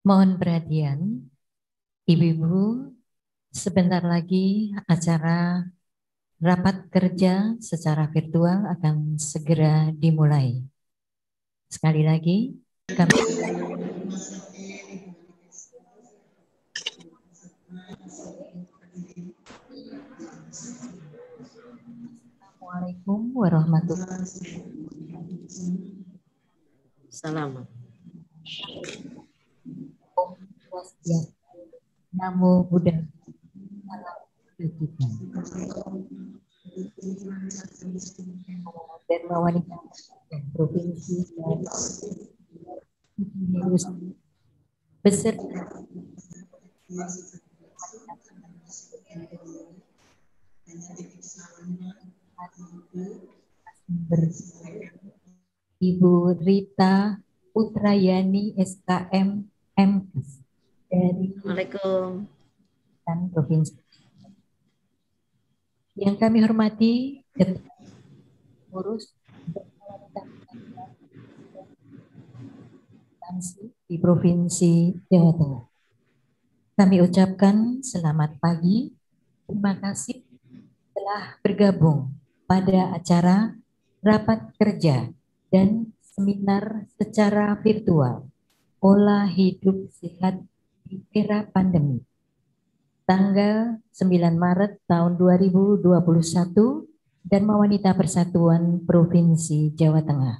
Mohon perhatian, Ibu-ibu, sebentar lagi acara rapat kerja secara virtual akan segera dimulai. Sekali lagi, kami Assalamualaikum warahmatullahi wabarakatuh. Salam. Om Swastiastu. Namo Buddhaya. Salam kebajikan. Dan wanita provinsi beserta Ibu Rita Putrayani SKM MKes dari Assalamualaikum. Provinsi. Yang kami hormati pengurus di Provinsi Jawa Tengah. Kami ucapkan selamat pagi. Terima kasih telah bergabung pada acara rapat kerja dan seminar secara virtual pola hidup sehat di era pandemi. Tanggal 9 Maret tahun 2021 Dharma Wanita Persatuan Provinsi Jawa Tengah.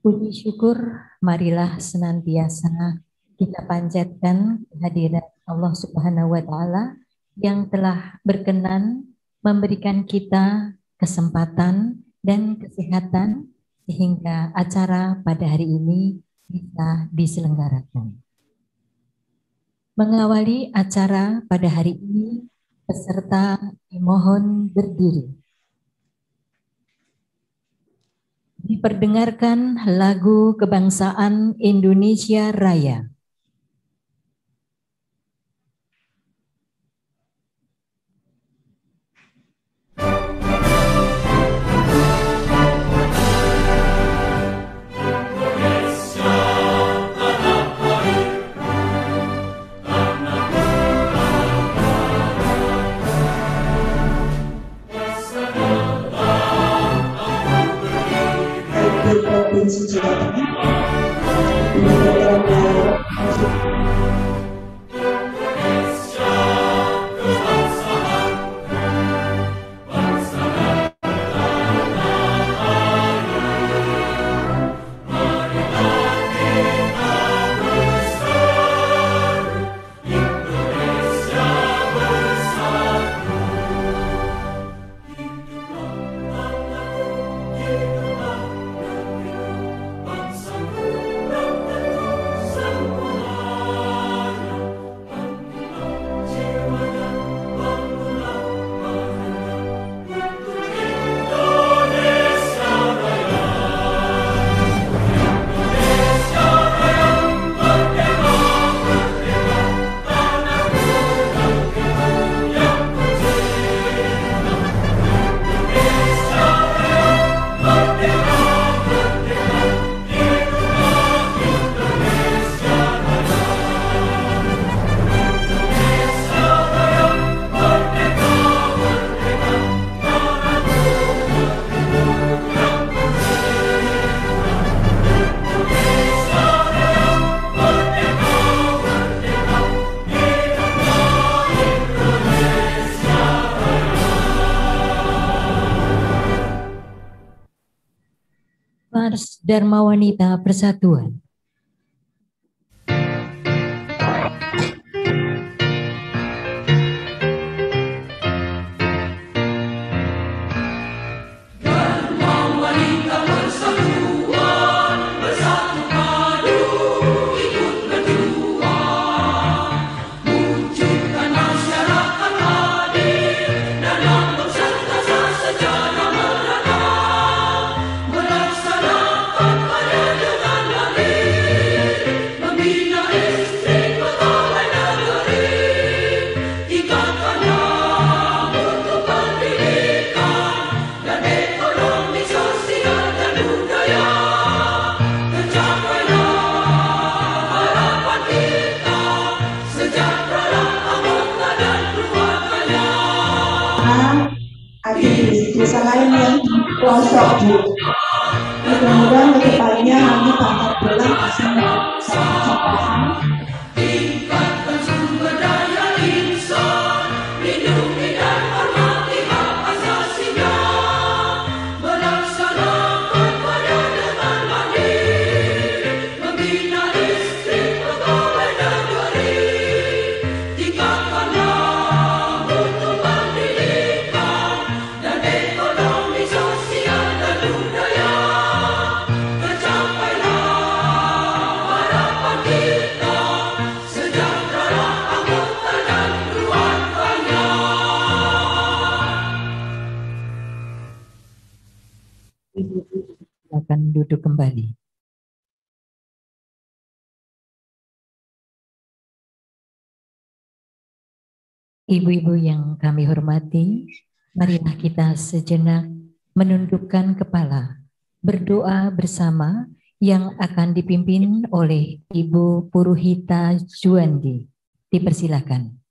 Puji syukur marilah senantiasa kita panjatkan kehadiran Allah Subhanahu wa Ta'ala yang telah berkenan memberikan kita kesempatan dan kesehatan sehingga acara pada hari ini bisa diselenggarakan. Mengawali acara pada hari ini, peserta dimohon berdiri. Diperdengarkan lagu kebangsaan Indonesia Raya. Provinsi Jawa Mars Dharma Wanita Persatuan. Melaksanakan karya dengan lari. di desa lain yang di pelosok, Bu. Mudah-mudahan kedepannya nanti Bapak Bolang bisa menjadi contohan. Silakan duduk kembali. Ibu-ibu yang kami hormati, marilah kita sejenak menundukkan kepala, berdoa bersama yang akan dipimpin oleh Ibu Puruhita Juandi. Dipersilakan.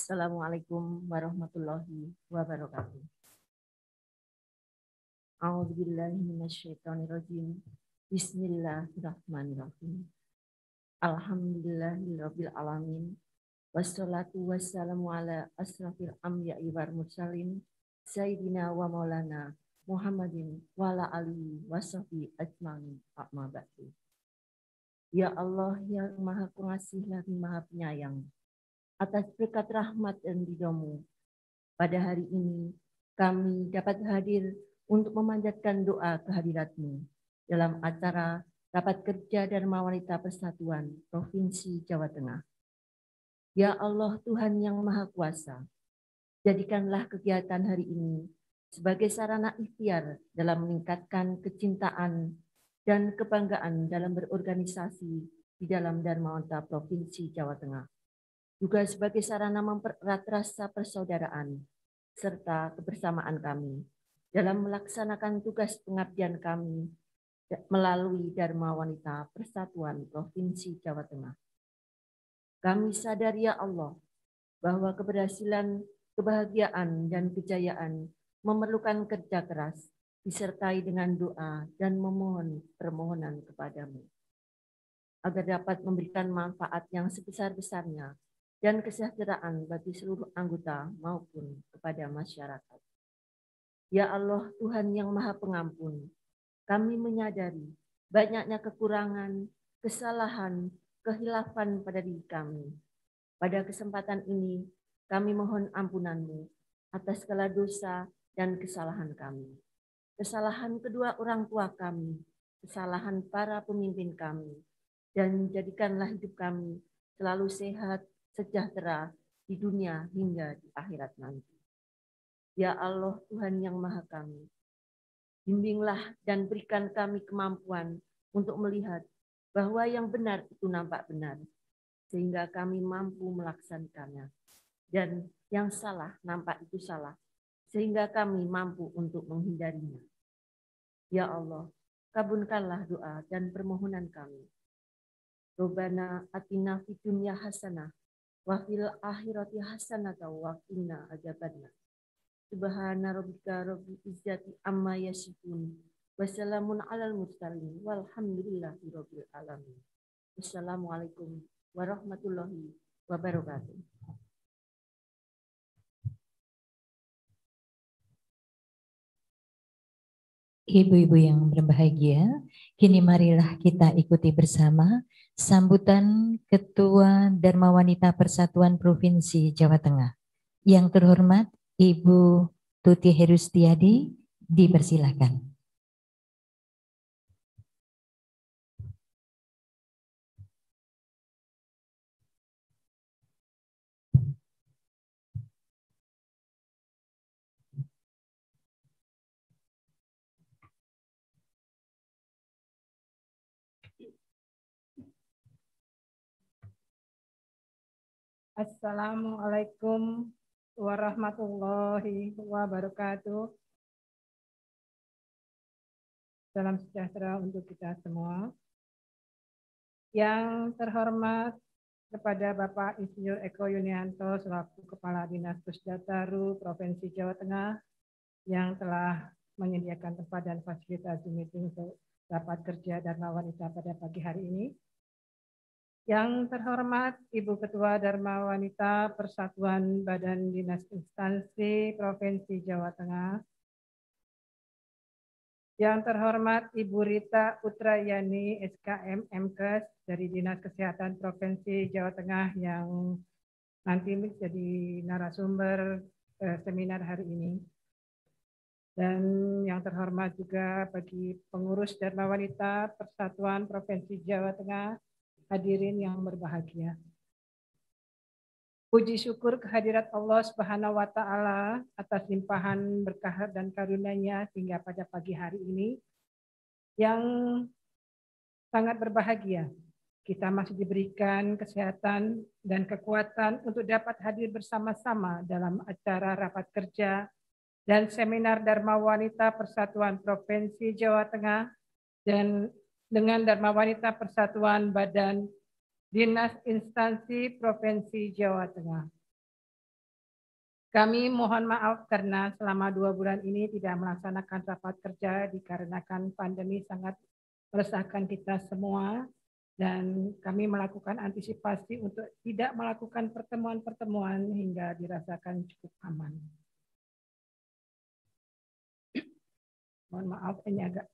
Assalamualaikum warahmatullahi wabarakatuh. A'udzubillahi minasyaitonirrajim. Bismillahirrahmanirrahim. Alhamdulillahirabbil alamin. Wassalatu wassalamu ala asrafil anbiya'i wal mursalin sayyidina wa maulana Muhammadin wa ala alihi washabihi ajmain. Amma ba'du. Ya Allah yang Maha Pengasih lagi Maha Penyayang, atas berkat rahmat dan ridho-Mu, pada hari ini kami dapat hadir untuk memanjatkan doa kehadirat-Mu dalam acara Rapat Kerja Dharma Wanita Persatuan Provinsi Jawa Tengah. Ya Allah Tuhan yang Maha Kuasa, jadikanlah kegiatan hari ini sebagai sarana ikhtiar dalam meningkatkan kecintaan dan kebanggaan dalam berorganisasi di dalam Dharma Wanita Provinsi Jawa Tengah, juga sebagai sarana mempererat rasa persaudaraan serta kebersamaan kami dalam melaksanakan tugas pengabdian kami melalui Dharma Wanita Persatuan Provinsi Jawa Tengah. Kami sadar ya Allah bahwa keberhasilan, kebahagiaan, dan kejayaan memerlukan kerja keras disertai dengan doa dan memohon permohonan kepadamu agar dapat memberikan manfaat yang sebesar-besarnya dan kesejahteraan bagi seluruh anggota maupun kepada masyarakat. Ya Allah Tuhan yang Maha Pengampun, kami menyadari banyaknya kekurangan, kesalahan, kehilafan pada diri kami. Pada kesempatan ini, kami mohon ampunan-Mu atas segala dosa dan kesalahan kami. Kesalahan kedua orang tua kami, kesalahan para pemimpin kami, dan jadikanlah hidup kami selalu sehat, sejahtera di dunia hingga di akhirat nanti. Ya Allah Tuhan yang Maha Kami, bimbinglah dan berikan kami kemampuan untuk melihat bahwa yang benar itu nampak benar, sehingga kami mampu melaksanakannya. Dan yang salah nampak itu salah, sehingga kami mampu untuk menghindarinya. Ya Allah, kabulkanlah doa dan permohonan kami. Rabbana atina fid dunya hasanah wa fil akhirati hasanah wa qina adzabannar. Subhana rabbika rabbil izzati amma yasifun wa salamun alal mursalin walhamdulillahi rabbil alamin. Wassalamualaikum warahmatullahi wabarakatuh. Ibu-ibu yang berbahagia, kini marilah kita ikuti bersama sambutan Ketua Dharma Wanita Persatuan Provinsi Jawa Tengah. Yang terhormat Ibu Tuti Herustiadi, dipersilakan. Assalamualaikum warahmatullahi wabarakatuh. Salam sejahtera untuk kita semua. Yang terhormat kepada Bapak Insinyur Eko Yunianto selaku Kepala Dinas Pusdataru Provinsi Jawa Tengah yang telah menyediakan tempat dan fasilitasi meeting untuk rapat kerja Dharma Wanita pada pagi hari ini. Yang terhormat Ibu Ketua Dharma Wanita Persatuan Badan Dinas Instansi Provinsi Jawa Tengah. Yang terhormat Ibu Rita Utrayani SKM MKes dari Dinas Kesehatan Provinsi Jawa Tengah yang nanti menjadi narasumber seminar hari ini. Dan yang terhormat juga bagi pengurus Dharma Wanita Persatuan Provinsi Jawa Tengah, hadirin yang berbahagia. Puji syukur kehadirat Allah Subhanahu wa Ta'ala atas limpahan berkah dan karunia-Nya sehingga pada pagi hari ini yang sangat berbahagia. Kita masih diberikan kesehatan dan kekuatan untuk dapat hadir bersama-sama dalam acara rapat kerja dan seminar Dharma Wanita Persatuan Provinsi Jawa Tengah dan dengan Dharma Wanita Persatuan Badan Dinas Instansi Provinsi Jawa Tengah. Kami mohon maaf karena selama 2 bulan ini tidak melaksanakan rapat kerja dikarenakan pandemi sangat meresahkan kita semua dan kami melakukan antisipasi untuk tidak melakukan pertemuan-pertemuan hingga dirasakan cukup aman. Mohon maaf ini agak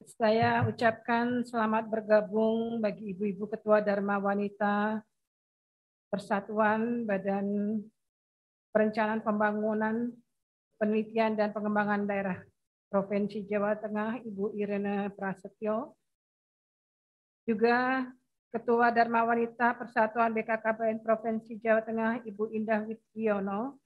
Saya ucapkan selamat bergabung bagi ibu-ibu ketua Dharma Wanita Persatuan Badan Perencanaan Pembangunan, Penelitian dan Pengembangan Daerah Provinsi Jawa Tengah, Ibu Irene Prasetyo. Juga Ketua Dharma Wanita Persatuan BKKBN Provinsi Jawa Tengah, Ibu Indah Wityono.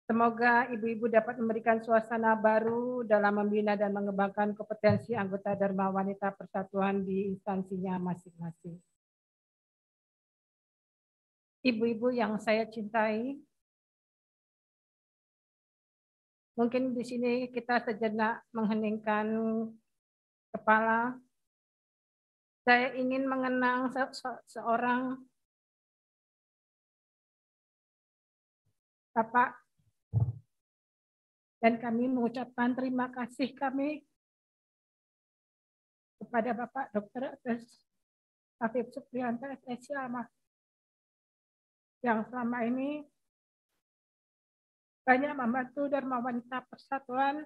Semoga ibu-ibu dapat memberikan suasana baru dalam membina dan mengembangkan kompetensi anggota Dharma Wanita Persatuan di instansinya masing-masing. Ibu-ibu yang saya cintai, mungkin di sini kita sejenak mengheningkan kepala. Saya ingin mengenang seorang Bapak dan kami mengucapkan terima kasih kami kepada Bapak Dr. Afif Supriyanto SSC yang selama ini banyak membantu Dharma Wanita Persatuan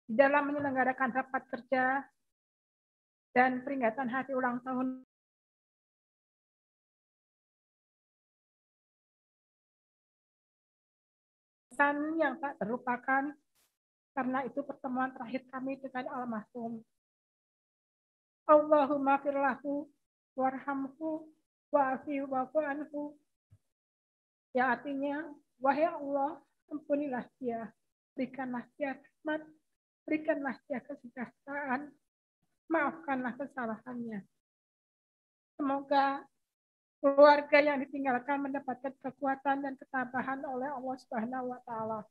di dalam menyelenggarakan rapat kerja dan peringatan hari ulang tahun yang tak terlupakan karena itu pertemuan terakhir kami dengan almarhum. Allahumma firlahu warhamhu wa'afihu wa'fu anhu. Ya artinya, wahai Allah, ampunilah dia, berikanlah dia rahmat, berikanlah dia kesejahteraan, maafkanlah kesalahannya. Semoga keluarga yang ditinggalkan mendapatkan kekuatan dan ketabahan oleh Allah Subhanahu wa Ta'ala.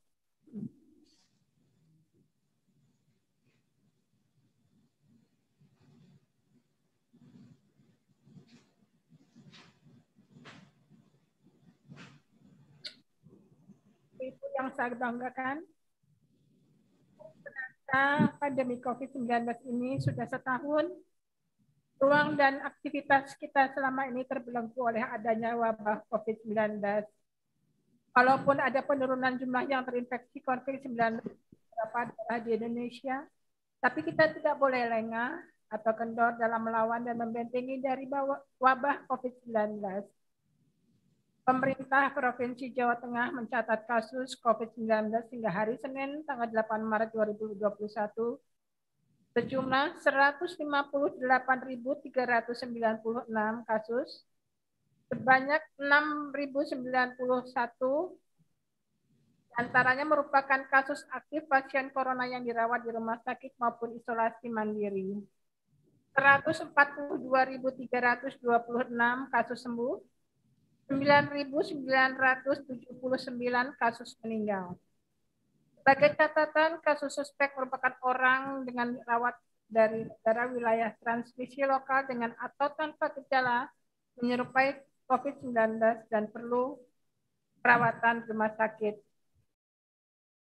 Itu yang saya banggakan. Ternyata pandemi COVID-19 ini sudah setahun. Ruang dan aktivitas kita selama ini terbelenggu oleh adanya wabah COVID-19. Walaupun ada penurunan jumlah yang terinfeksi COVID-19 di Indonesia, tapi kita tidak boleh lengah atau kendor dalam melawan dan membentengi dari wabah COVID-19. Pemerintah Provinsi Jawa Tengah mencatat kasus COVID-19 hingga hari Senin tanggal 8 Maret 2021 sejumlah 158.396 kasus, sebanyak 6.091 antaranya merupakan kasus aktif pasien corona yang dirawat di rumah sakit maupun isolasi mandiri. 142.326 kasus sembuh, 9.979 kasus meninggal. Sebagai catatan, kasus suspek merupakan orang dengan rawat dari daerah wilayah transmisi lokal dengan atau tanpa gejala menyerupai COVID-19 dan perlu perawatan rumah sakit.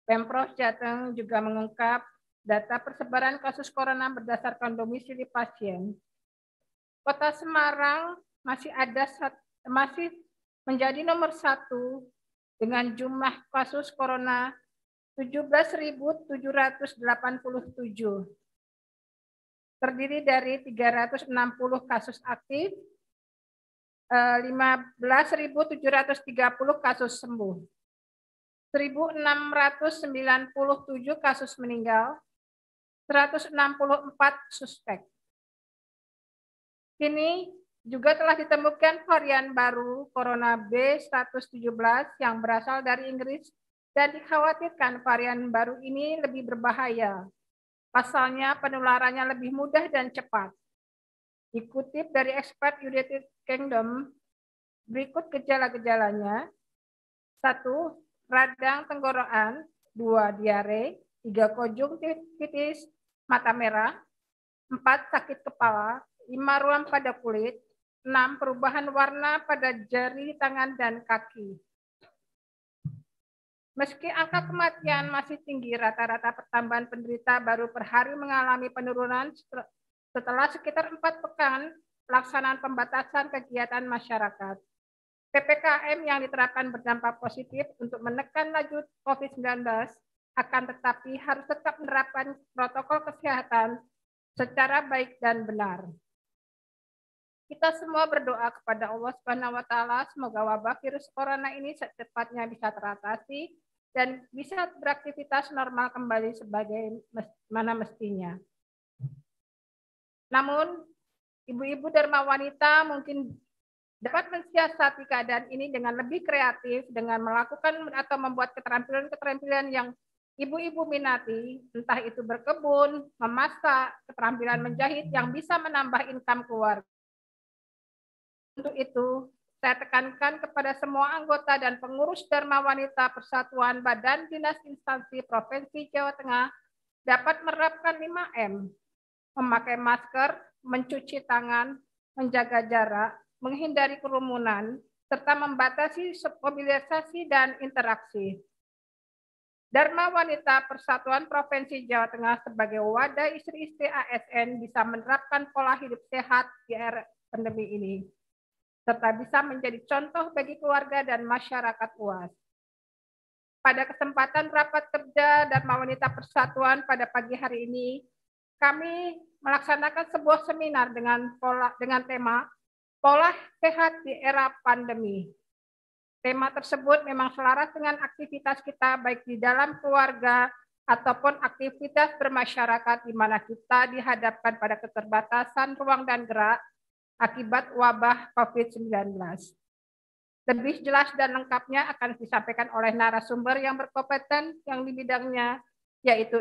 Pemprov Jateng juga mengungkap data persebaran kasus corona berdasarkan domisili pasien. Kota Semarang masih menjadi nomor 1 dengan jumlah kasus corona 17.787. Terdiri dari 360 kasus aktif, 15.730 kasus sembuh, 1.697 kasus meninggal, 164 suspek. Kini juga telah ditemukan varian baru Corona B117 yang berasal dari Inggris dan dikhawatirkan varian baru ini lebih berbahaya. Pasalnya penularannya lebih mudah dan cepat. Dikutip dari expert United Kingdom, berikut gejala-gejalanya. 1. Radang tenggorokan, 2. Diare, 3. konjungtivitis, mata merah, 4. Sakit kepala, 5. ruam pada kulit, 6. Perubahan warna pada jari tangan dan kaki. Meski angka kematian masih tinggi, rata-rata pertambahan penderita baru per hari mengalami penurunan setelah sekitar 4 pekan pelaksanaan pembatasan kegiatan masyarakat. PPKM yang diterapkan berdampak positif untuk menekan laju COVID-19, akan tetapi harus tetap menerapkan protokol kesehatan secara baik dan benar. Kita semua berdoa kepada Allah Subhanahu wa Ta'ala, semoga wabah virus corona ini secepatnya bisa teratasi dan bisa beraktivitas normal kembali sebagaimana mestinya. Namun, ibu-ibu Dharma Wanita mungkin dapat mensiasati keadaan ini dengan lebih kreatif, dengan melakukan atau membuat keterampilan-keterampilan yang ibu-ibu minati, entah itu berkebun, memasak, keterampilan menjahit yang bisa menambah income keluarga. Untuk itu, saya tekankan kepada semua anggota dan pengurus Dharma Wanita Persatuan Badan Dinas Instansi Provinsi Jawa Tengah dapat menerapkan 5M, memakai masker, mencuci tangan, menjaga jarak, menghindari kerumunan, serta membatasi mobilisasi dan interaksi. Dharma Wanita Persatuan Provinsi Jawa Tengah sebagai wadah istri-istri ASN bisa menerapkan pola hidup sehat di era pandemi ini, serta bisa menjadi contoh bagi keluarga dan masyarakat luas. Pada kesempatan rapat kerja Dharma Wanita Persatuan pada pagi hari ini, kami melaksanakan sebuah seminar dengan tema Pola Sehat di Era Pandemi. Tema tersebut memang selaras dengan aktivitas kita baik di dalam keluarga ataupun aktivitas bermasyarakat di mana kita dihadapkan pada keterbatasan ruang dan gerak akibat wabah COVID-19. Lebih jelas dan lengkapnya akan disampaikan oleh narasumber yang berkompeten yang di bidangnya, yaitu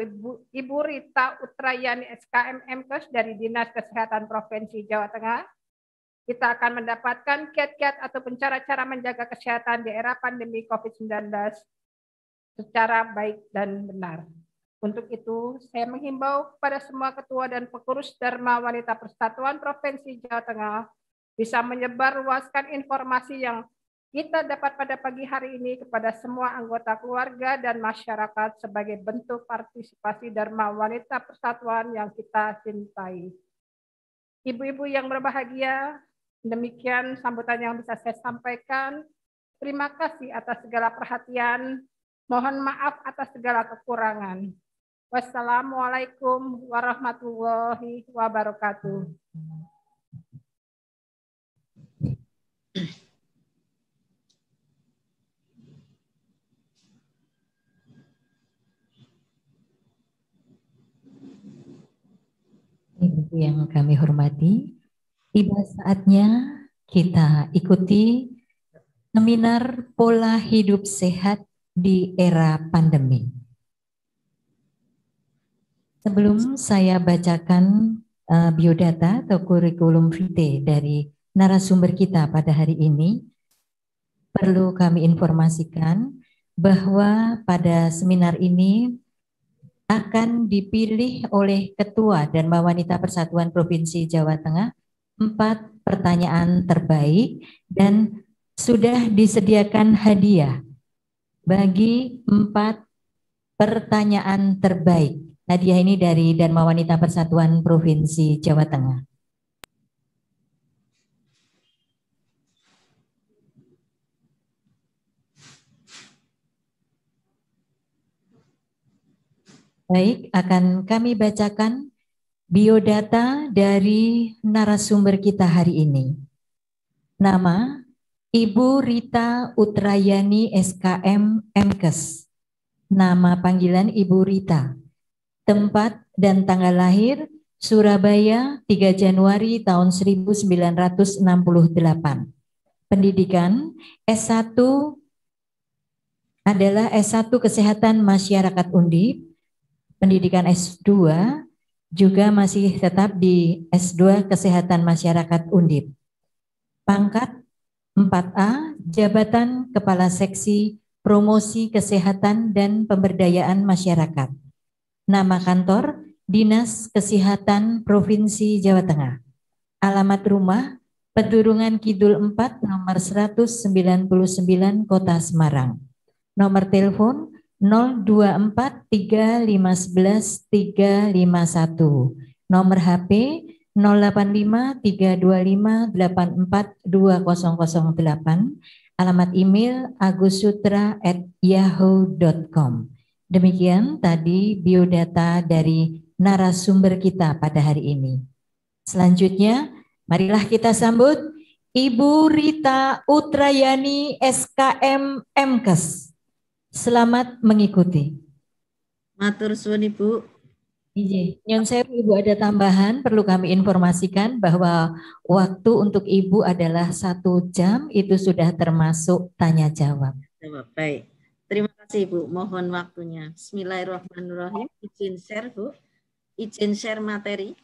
Ibu Rita Utrayani SKM MKes dari Dinas Kesehatan Provinsi Jawa Tengah. Kita akan mendapatkan kiat-kiat atau cara-cara menjaga kesehatan di era pandemi COVID-19 secara baik dan benar. Untuk itu, saya menghimbau kepada semua ketua dan pengurus Dharma Wanita Persatuan Provinsi Jawa Tengah bisa menyebarluaskan informasi yang kita dapat pada pagi hari ini kepada semua anggota keluarga dan masyarakat sebagai bentuk partisipasi Dharma Wanita Persatuan yang kita cintai. Ibu-ibu yang berbahagia, demikian sambutan yang bisa saya sampaikan. Terima kasih atas segala perhatian. Mohon maaf atas segala kekurangan. Wassalamualaikum warahmatullahi wabarakatuh. Ibu yang kami hormati, tiba saatnya kita ikuti seminar pola hidup sehat di era pandemi. Sebelum saya bacakan biodata atau kurikulum vitae dari narasumber kita pada hari ini, perlu kami informasikan bahwa pada seminar ini akan dipilih oleh Ketua Dharma Wanita Persatuan Provinsi Jawa Tengah 4 pertanyaan terbaik dan sudah disediakan hadiah bagi 4 pertanyaan terbaik. Hadiah ini dari Dharma Wanita Persatuan Provinsi Jawa Tengah. Baik, akan kami bacakan biodata dari narasumber kita hari ini. Nama, Ibu Rita Utrayani SKM MKes. Nama panggilan Ibu Rita. Tempat dan tanggal lahir Surabaya 3 Januari tahun 1968. Pendidikan S1 adalah S1 Kesehatan Masyarakat Undip. Pendidikan S2 juga masih tetap di S2 Kesehatan Masyarakat Undip. Pangkat 4A, Jabatan Kepala Seksi Promosi Kesehatan dan Pemberdayaan Masyarakat. Nama kantor, Dinas Kesehatan Provinsi Jawa Tengah. Alamat rumah, Pedurungan Kidul 4, nomor 199, Kota Semarang. Nomor telepon 024 3511 351. Nomor HP 085 325 84 2008. Alamat email agussutra@yahoo.com. Demikian tadi biodata dari narasumber kita pada hari ini. Selanjutnya, marilah kita sambut Ibu Rita Utrayani SKM MKes. Selamat mengikuti. Matur suwun Ibu. Nyon sewu Ibu, ada tambahan perlu kami informasikan bahwa waktu untuk Ibu adalah 1 jam, itu sudah termasuk tanya jawab. Baik, terima kasih Ibu, mohon waktunya. Bismillahirrahmanirrahim, izin share Bu, izin share materi.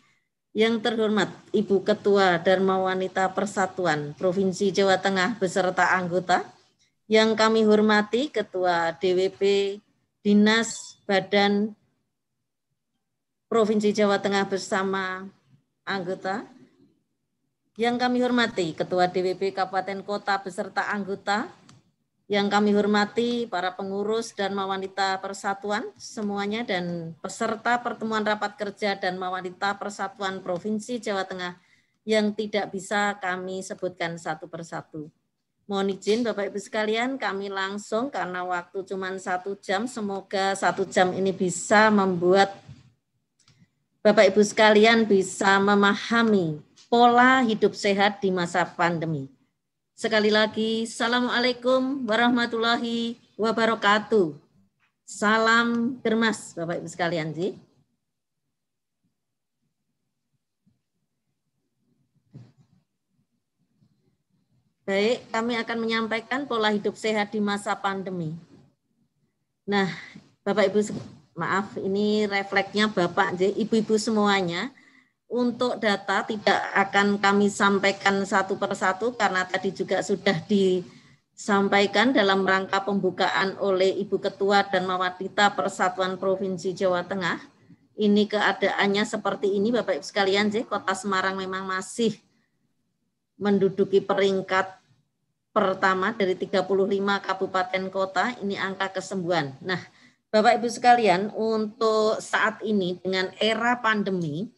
Yang terhormat Ibu Ketua Dharma Wanita Persatuan Provinsi Jawa Tengah beserta anggota. Yang kami hormati Ketua DWP Dinas Badan Provinsi Jawa Tengah bersama anggota. Yang kami hormati Ketua DWP Kabupaten Kota beserta anggota. Yang kami hormati para pengurus Dharma Wanita Persatuan semuanya dan peserta pertemuan rapat kerja Dharma Wanita Persatuan Provinsi Jawa Tengah yang tidak bisa kami sebutkan satu persatu. Mohon izin Bapak Ibu sekalian, kami langsung karena waktu cuma 1 jam, semoga 1 jam ini bisa membuat Bapak Ibu sekalian bisa memahami pola hidup sehat di masa pandemi. Sekali lagi, Assalamualaikum warahmatullahi wabarakatuh. Salam Dermas Bapak Ibu sekalian. Baik, kami akan menyampaikan pola hidup sehat di masa pandemi. Nah, Bapak Ibu, maaf ini refleksnya Bapak, Ibu-ibu semuanya. Untuk data tidak akan kami sampaikan satu persatu karena tadi juga sudah disampaikan dalam rangka pembukaan oleh Ibu Ketua Dharma Wanita Persatuan Provinsi Jawa Tengah. Ini keadaannya seperti ini Bapak Ibu sekalian, Kota Semarang memang masih menduduki peringkat pertama dari 35 kabupaten kota, ini angka kesembuhan. Nah, Bapak Ibu sekalian, untuk saat ini dengan era pandemi,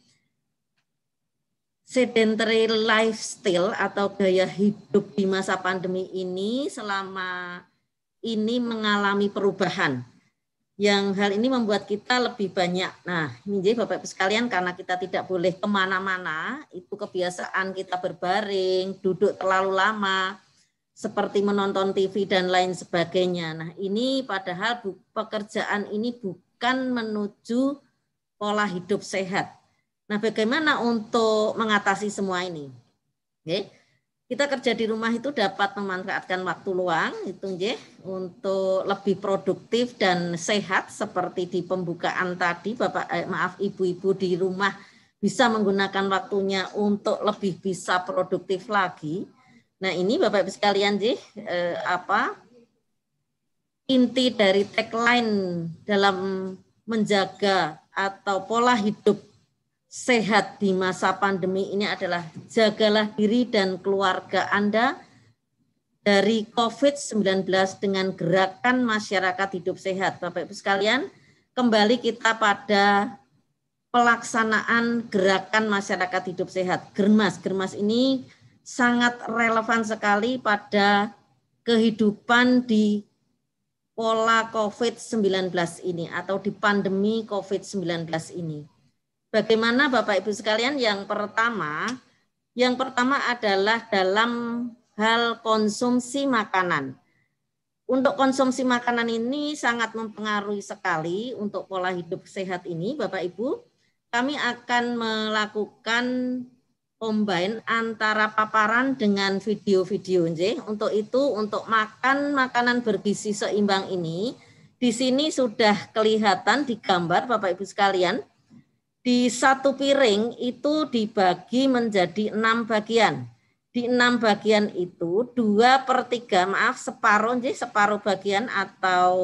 sedentary lifestyle atau gaya hidup di masa pandemi ini selama ini mengalami perubahan. Yang hal ini membuat kita lebih banyak. Nah, ini jadi Bapak Ibu sekalian, karena kita tidak boleh kemana-mana, itu kebiasaan kita berbaring, duduk terlalu lama, seperti menonton TV dan lain sebagainya. Nah, ini padahal pekerjaan ini bukan menuju pola hidup sehat. Nah, bagaimana untuk mengatasi semua ini? Oke. Kita kerja di rumah itu dapat memanfaatkan waktu luang itu untuk lebih produktif dan sehat seperti di pembukaan tadi ibu-ibu di rumah bisa menggunakan waktunya untuk lebih bisa produktif lagi. Nah, ini Bapak Ibu sekalian inti dari tagline dalam menjaga atau pola hidup sehat di masa pandemi ini adalah jagalah diri dan keluarga Anda dari COVID-19 dengan gerakan masyarakat hidup sehat. Bapak Ibu sekalian, kembali kita pada pelaksanaan gerakan masyarakat hidup sehat. Germas. Germas ini sangat relevan sekali pada kehidupan di pola COVID-19 ini atau di pandemi COVID-19 ini. Bagaimana Bapak Ibu sekalian? Yang pertama adalah dalam hal konsumsi makanan. Untuk konsumsi makanan ini sangat mempengaruhi sekali untuk pola hidup sehat ini, Bapak Ibu. Kami akan melakukan combine antara paparan dengan video-video. Untuk itu, untuk makan makanan bergizi seimbang ini, di sini sudah kelihatan di gambar Bapak Ibu sekalian. Di satu piring itu dibagi menjadi 6 bagian. Di 6 bagian itu 2/3, separuh bagian atau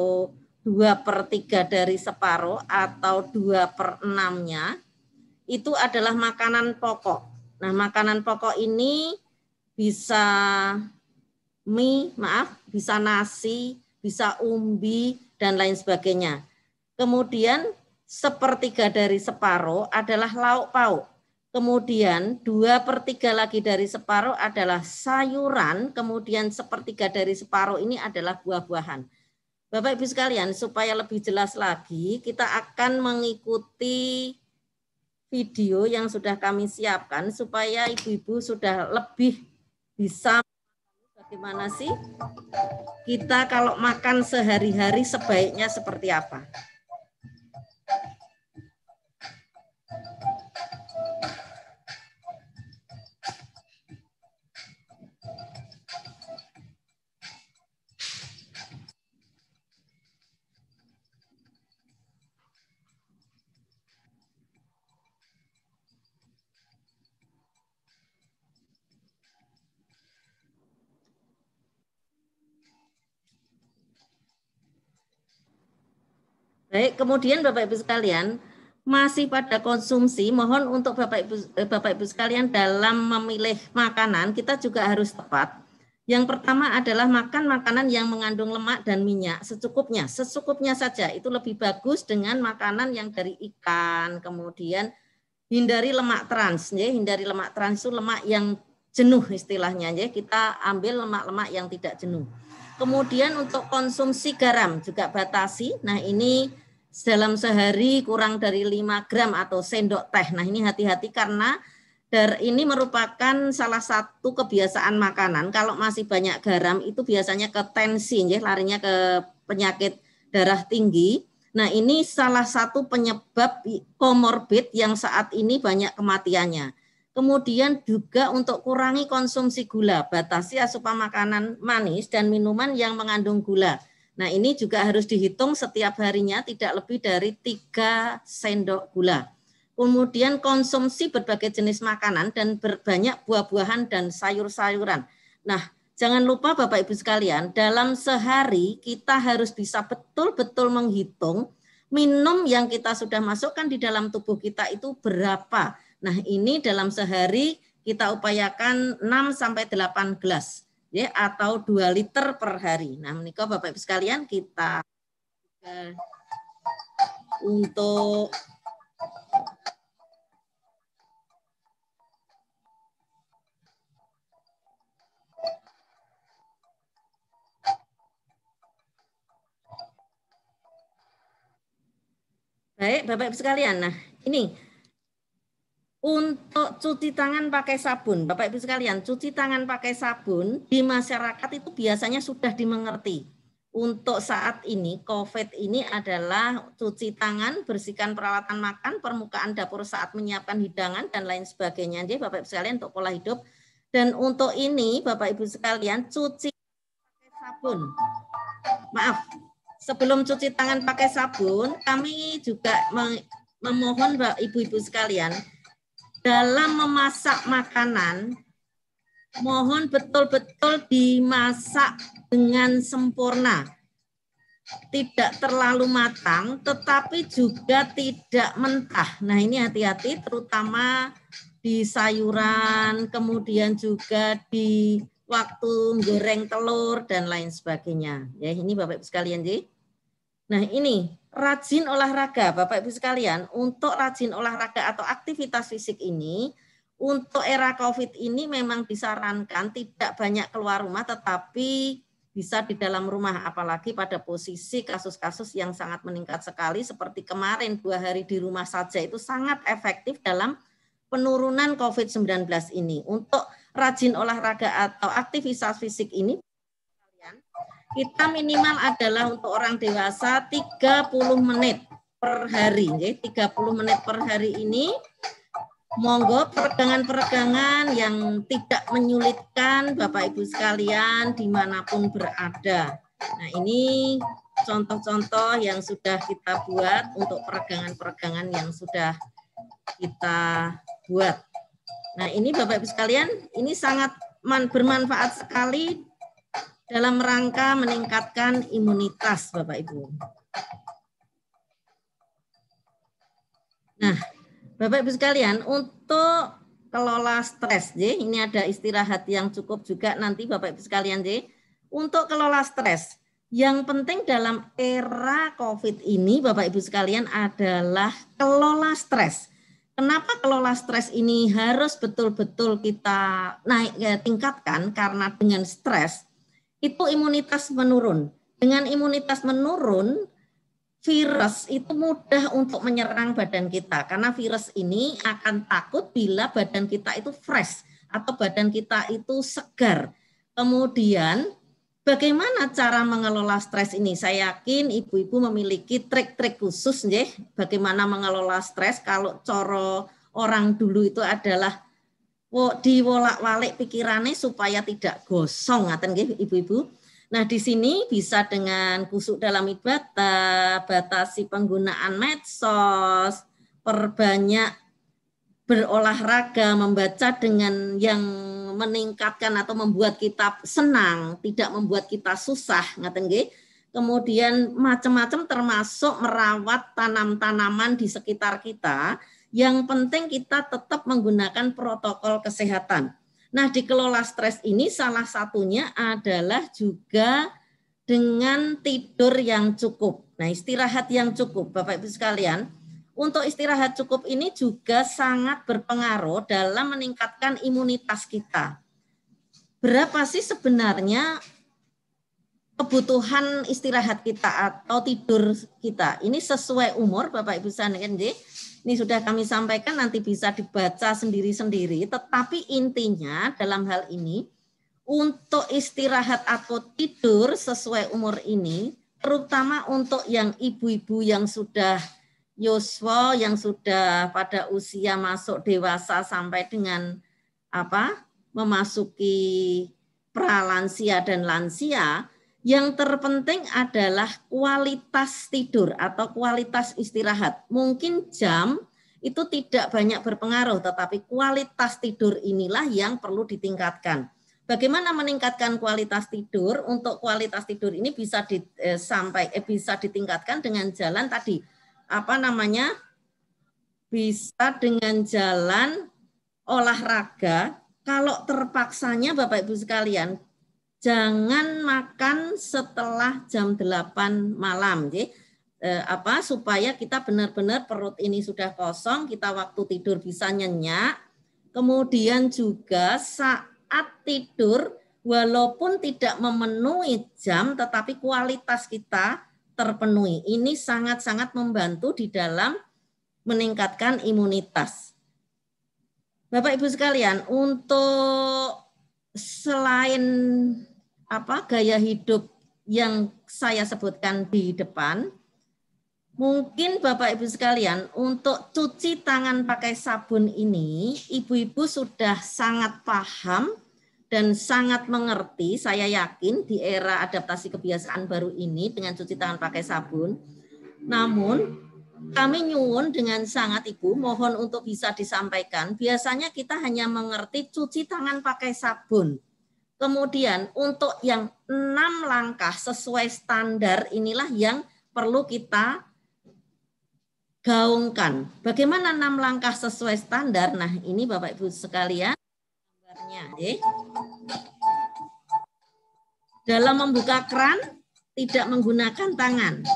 2/3 dari separuh atau 2/6-nya itu adalah makanan pokok. Nah, makanan pokok ini bisa bisa nasi, bisa umbi, dan lain sebagainya. Kemudian 1/3 dari separuh adalah lauk pauk. Kemudian 2/3 lagi dari separuh adalah sayuran. Kemudian 1/3 dari separuh ini adalah buah-buahan. Bapak Ibu sekalian, supaya lebih jelas lagi, kita akan mengikuti video yang sudah kami siapkan supaya ibu-ibu sudah lebih bisa bagaimana sih kita kalau makan sehari-hari sebaiknya seperti apa. Baik, kemudian Bapak Ibu sekalian, masih pada konsumsi, mohon untuk Bapak Ibu sekalian dalam memilih makanan kita juga harus tepat. Yang pertama adalah makan makanan yang mengandung lemak dan minyak secukupnya saja. Itu lebih bagus dengan makanan yang dari ikan. Kemudian hindari lemak trans, hindari lemak trans itu lemak yang jenuh istilahnya, kita ambil lemak-lemak yang tidak jenuh. Kemudian untuk konsumsi garam juga batasi. Nah, ini dalam sehari kurang dari 5 gram atau sendok teh. Nah, ini hati-hati karena ini merupakan salah satu kebiasaan makanan. Kalau masih banyak garam itu biasanya ke tensi, larinya ke penyakit darah tinggi. Nah, ini salah satu penyebab komorbid yang saat ini banyak kematiannya. Kemudian juga untuk kurangi konsumsi gula, batasi asupan makanan manis dan minuman yang mengandung gula. Nah, ini juga harus dihitung setiap harinya tidak lebih dari 3 sendok gula. Kemudian konsumsi berbagai jenis makanan dan berbanyak buah-buahan dan sayur-sayuran. Nah, jangan lupa Bapak Ibu sekalian, dalam sehari kita harus bisa betul-betul menghitung minum yang kita sudah masukkan di dalam tubuh kita itu berapa. Nah, ini dalam sehari kita upayakan 6-8 gelas. Atau 2 liter per hari. Nah, menikah Bapak Ibu sekalian, kita untuk baik Bapak Ibu sekalian. Nah, ini untuk cuci tangan pakai sabun, Bapak Ibu sekalian, cuci tangan pakai sabun di masyarakat itu biasanya sudah dimengerti. Untuk saat ini, COVID ini adalah cuci tangan, bersihkan peralatan makan, permukaan dapur saat menyiapkan hidangan, dan lain sebagainya. Jadi Bapak Ibu sekalian untuk pola hidup. Dan untuk ini, Bapak Ibu sekalian, cuci pakai sabun. Maaf, sebelum cuci tangan pakai sabun, kami juga memohon Ibu-ibu sekalian, dalam memasak makanan, mohon betul-betul dimasak dengan sempurna. tidak terlalu matang, tetapi juga tidak mentah. Nah, ini hati-hati, terutama di sayuran, kemudian juga di waktu goreng telur dan lain sebagainya. Ya, ini Bapak Ibu sekalian, Ji. Nah, ini rajin olahraga, Bapak Ibu sekalian. Untuk rajin olahraga atau aktivitas fisik ini, untuk era COVID ini memang disarankan tidak banyak keluar rumah, tetapi bisa di dalam rumah, apalagi pada posisi kasus-kasus yang sangat meningkat sekali seperti kemarin 2 hari di rumah saja itu sangat efektif dalam penurunan COVID-19 ini. Untuk rajin olahraga atau aktivitas fisik ini kita minimal adalah untuk orang dewasa 30 menit per hari. 30 menit per hari ini. Monggo peregangan-peregangan yang tidak menyulitkan Bapak Ibu sekalian dimanapun berada. Nah, ini contoh-contoh yang sudah kita buat untuk peregangan-peregangan yang sudah kita buat. Nah, ini Bapak Ibu sekalian, ini sangat bermanfaat sekali dalam rangka meningkatkan imunitas Bapak Ibu. Nah, Bapak Ibu sekalian, untuk kelola stres, ini ada istirahat yang cukup juga nanti Bapak Ibu sekalian, untuk kelola stres. Yang penting dalam era COVID ini Bapak Ibu sekalian adalah kelola stres. Kenapa kelola stres ini harus betul-betul kita tingkatkan? Karena dengan stres itu imunitas menurun. Dengan imunitas menurun, virus itu mudah untuk menyerang badan kita karena virus ini akan takut bila badan kita itu fresh atau badan kita itu segar. Kemudian bagaimana cara mengelola stres ini? Saya yakin ibu-ibu memiliki trik-trik khusus bagaimana mengelola stres. Kalau coro orang dulu itu adalah diwolak-walik pikirannya supaya tidak gosong, ngaten nggih ibu-ibu. Nah, di sini bisa dengan kusuk dalam ibadah, batasi penggunaan medsos, perbanyak berolahraga, membaca dengan yang meningkatkan atau membuat kita senang, tidak membuat kita susah, ngaten nggih. Kemudian macam-macam termasuk merawat tanam-tanaman di sekitar kita. Yang penting kita tetap menggunakan protokol kesehatan. Nah, dikelola stres ini salah satunya adalah juga dengan tidur yang cukup. Nah, istirahat yang cukup, Bapak Ibu sekalian. Untuk istirahat cukup ini juga sangat berpengaruh dalam meningkatkan imunitas kita. Berapa sih sebenarnya kebutuhan istirahat kita atau tidur kita? Ini sesuai umur, Bapak Ibu sekalian. Ini sudah kami sampaikan, nanti bisa dibaca sendiri-sendiri. Tetapi intinya dalam hal ini, untuk istirahat atau tidur sesuai umur ini, terutama untuk yang ibu-ibu yang sudah yuswa, yang sudah pada usia masuk dewasa sampai dengan memasuki pralansia dan lansia, yang terpenting adalah kualitas tidur atau kualitas istirahat. Mungkin jam itu tidak banyak berpengaruh, tetapi kualitas tidur inilah yang perlu ditingkatkan. Bagaimana meningkatkan kualitas tidur? Untuk kualitas tidur ini bisa bisa ditingkatkan dengan jalan tadi, bisa dengan jalan olahraga. Kalau terpaksanya Bapak Ibu sekalian, jangan makan setelah jam 8 malam, supaya kita benar-benar perut ini sudah kosong, kita waktu tidur bisa nyenyak. Kemudian juga saat tidur, walaupun tidak memenuhi jam, tetapi kualitas kita terpenuhi. Ini sangat-sangat membantu di dalam meningkatkan imunitas. Bapak Ibu sekalian, untuk selain gaya hidup yang saya sebutkan di depan, mungkin Bapak Ibu sekalian untuk cuci tangan pakai sabun ini, ibu-ibu sudah sangat paham dan sangat mengerti, saya yakin di era adaptasi kebiasaan baru ini dengan cuci tangan pakai sabun. Namun kami nyuwun dengan sangat Ibu, mohon untuk bisa disampaikan, biasanya kita hanya mengerti cuci tangan pakai sabun. Kemudian untuk yang 6 langkah sesuai standar inilah yang perlu kita gaungkan. Bagaimana 6 langkah sesuai standar? Nah, ini Bapak Ibu sekalian gambarnya. Dalam membuka keran tidak menggunakan tangan.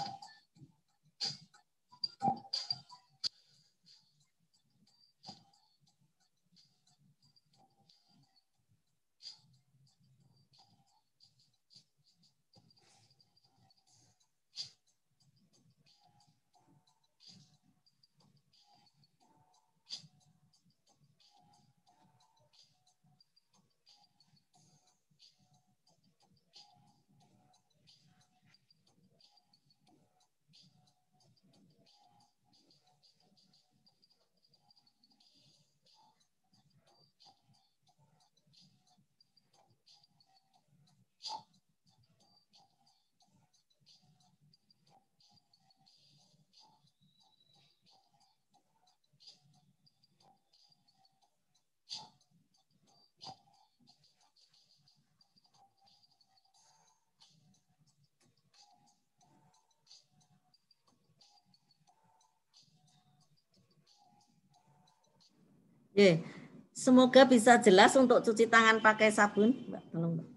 Semoga bisa jelas untuk cuci tangan pakai sabun. Mbak, tolong Mbak.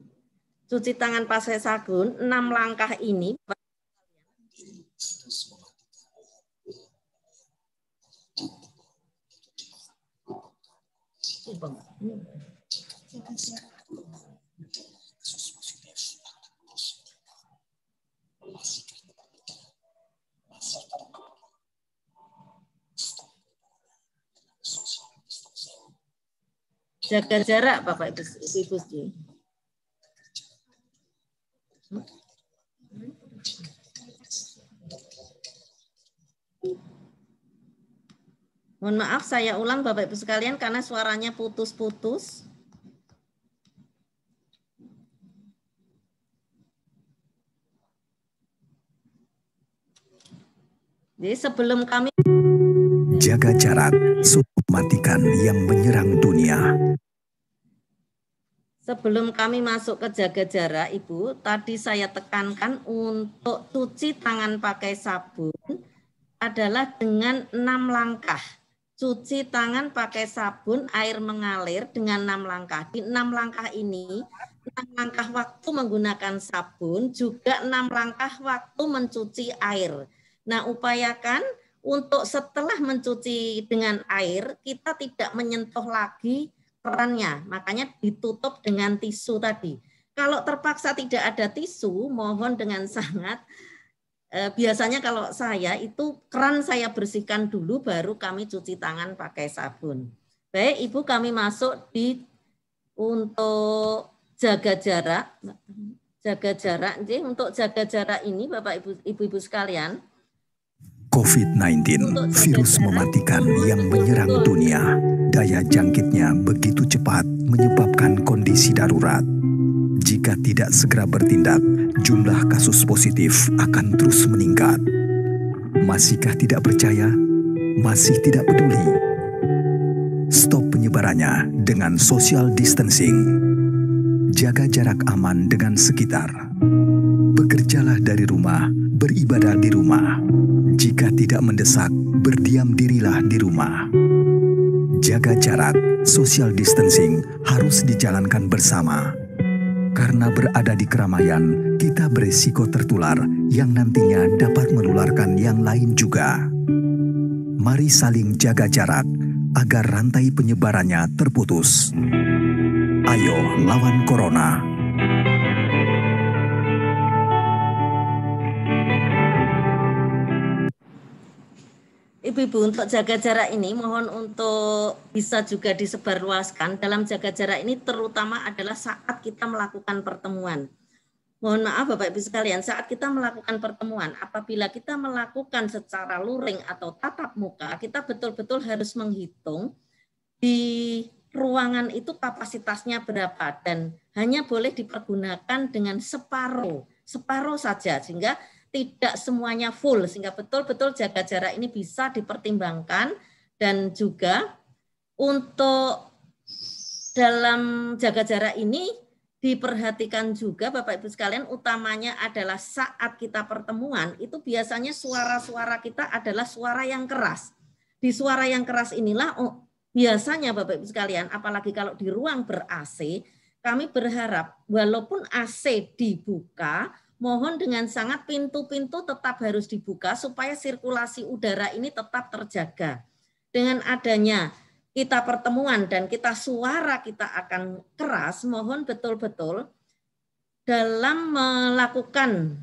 Cuci tangan pakai sabun, 6 langkah ini. Jaga jarak Bapak Ibu. Mohon maaf saya ulang Bapak Ibu sekalian karena suaranya putus-putus. Jadi sebelum kami jaga jarak, mematikan yang menyerang dunia. Sebelum kami masuk ke jaga jarak, Ibu, tadi saya tekankan untuk cuci tangan pakai sabun adalah dengan 6 langkah. Cuci tangan pakai sabun, air mengalir dengan 6 langkah. Di 6 langkah ini, 6 langkah waktu menggunakan sabun, juga 6 langkah waktu mencuci air. Nah, upayakan untuk setelah mencuci dengan air, kita tidak menyentuh lagi kerannya, makanya ditutup dengan tisu tadi. Kalau terpaksa tidak ada tisu, mohon dengan sangat, biasanya kalau saya itu keran saya bersihkan dulu, baru kami cuci tangan pakai sabun. Baik Ibu, kami masuk di untuk jaga jarak. Jaga jarak, untuk jaga jarak ini Bapak Ibu sekalian, COVID-19, virus mematikan yang menyerang dunia. Daya jangkitnya begitu cepat menyebabkan kondisi darurat. Jika tidak segera bertindak, jumlah kasus positif akan terus meningkat. Masihkah tidak percaya? Masih tidak peduli? Stop penyebarannya dengan social distancing. Jaga jarak aman dengan sekitar. Bekerjalah dari rumah, beribadah di rumah. Jika tidak mendesak, berdiam dirilah di rumah. Jaga jarak, social distancing harus dijalankan bersama. Karena berada di keramaian, kita beresiko tertular yang nantinya dapat menularkan yang lain juga. Mari saling jaga jarak agar rantai penyebarannya terputus. Ayo lawan corona. Ibu-ibu, untuk jaga jarak ini mohon untuk bisa juga disebarluaskan. Dalam jaga jarak ini terutama adalah saat kita melakukan pertemuan. Mohon maaf Bapak Ibu sekalian, saat kita melakukan pertemuan, apabila kita melakukan secara luring atau tatap muka, kita betul-betul harus menghitung di ruangan itu kapasitasnya berapa dan hanya boleh dipergunakan dengan separuh saja, sehingga tidak semuanya full, sehingga betul-betul jaga jarak ini bisa dipertimbangkan. Dan juga untuk dalam jaga jarak ini diperhatikan juga Bapak Ibu sekalian, utamanya adalah saat kita pertemuan, itu biasanya suara-suara kita adalah suara yang keras. Di suara yang keras inilah biasanya Bapak Ibu sekalian, apalagi kalau di ruang ber-AC, kami berharap walaupun AC dibuka, mohon dengan sangat pintu-pintu tetap harus dibuka supaya sirkulasi udara ini tetap terjaga. Dengan adanya kita pertemuan dan suara kita akan keras, mohon betul-betul dalam melakukan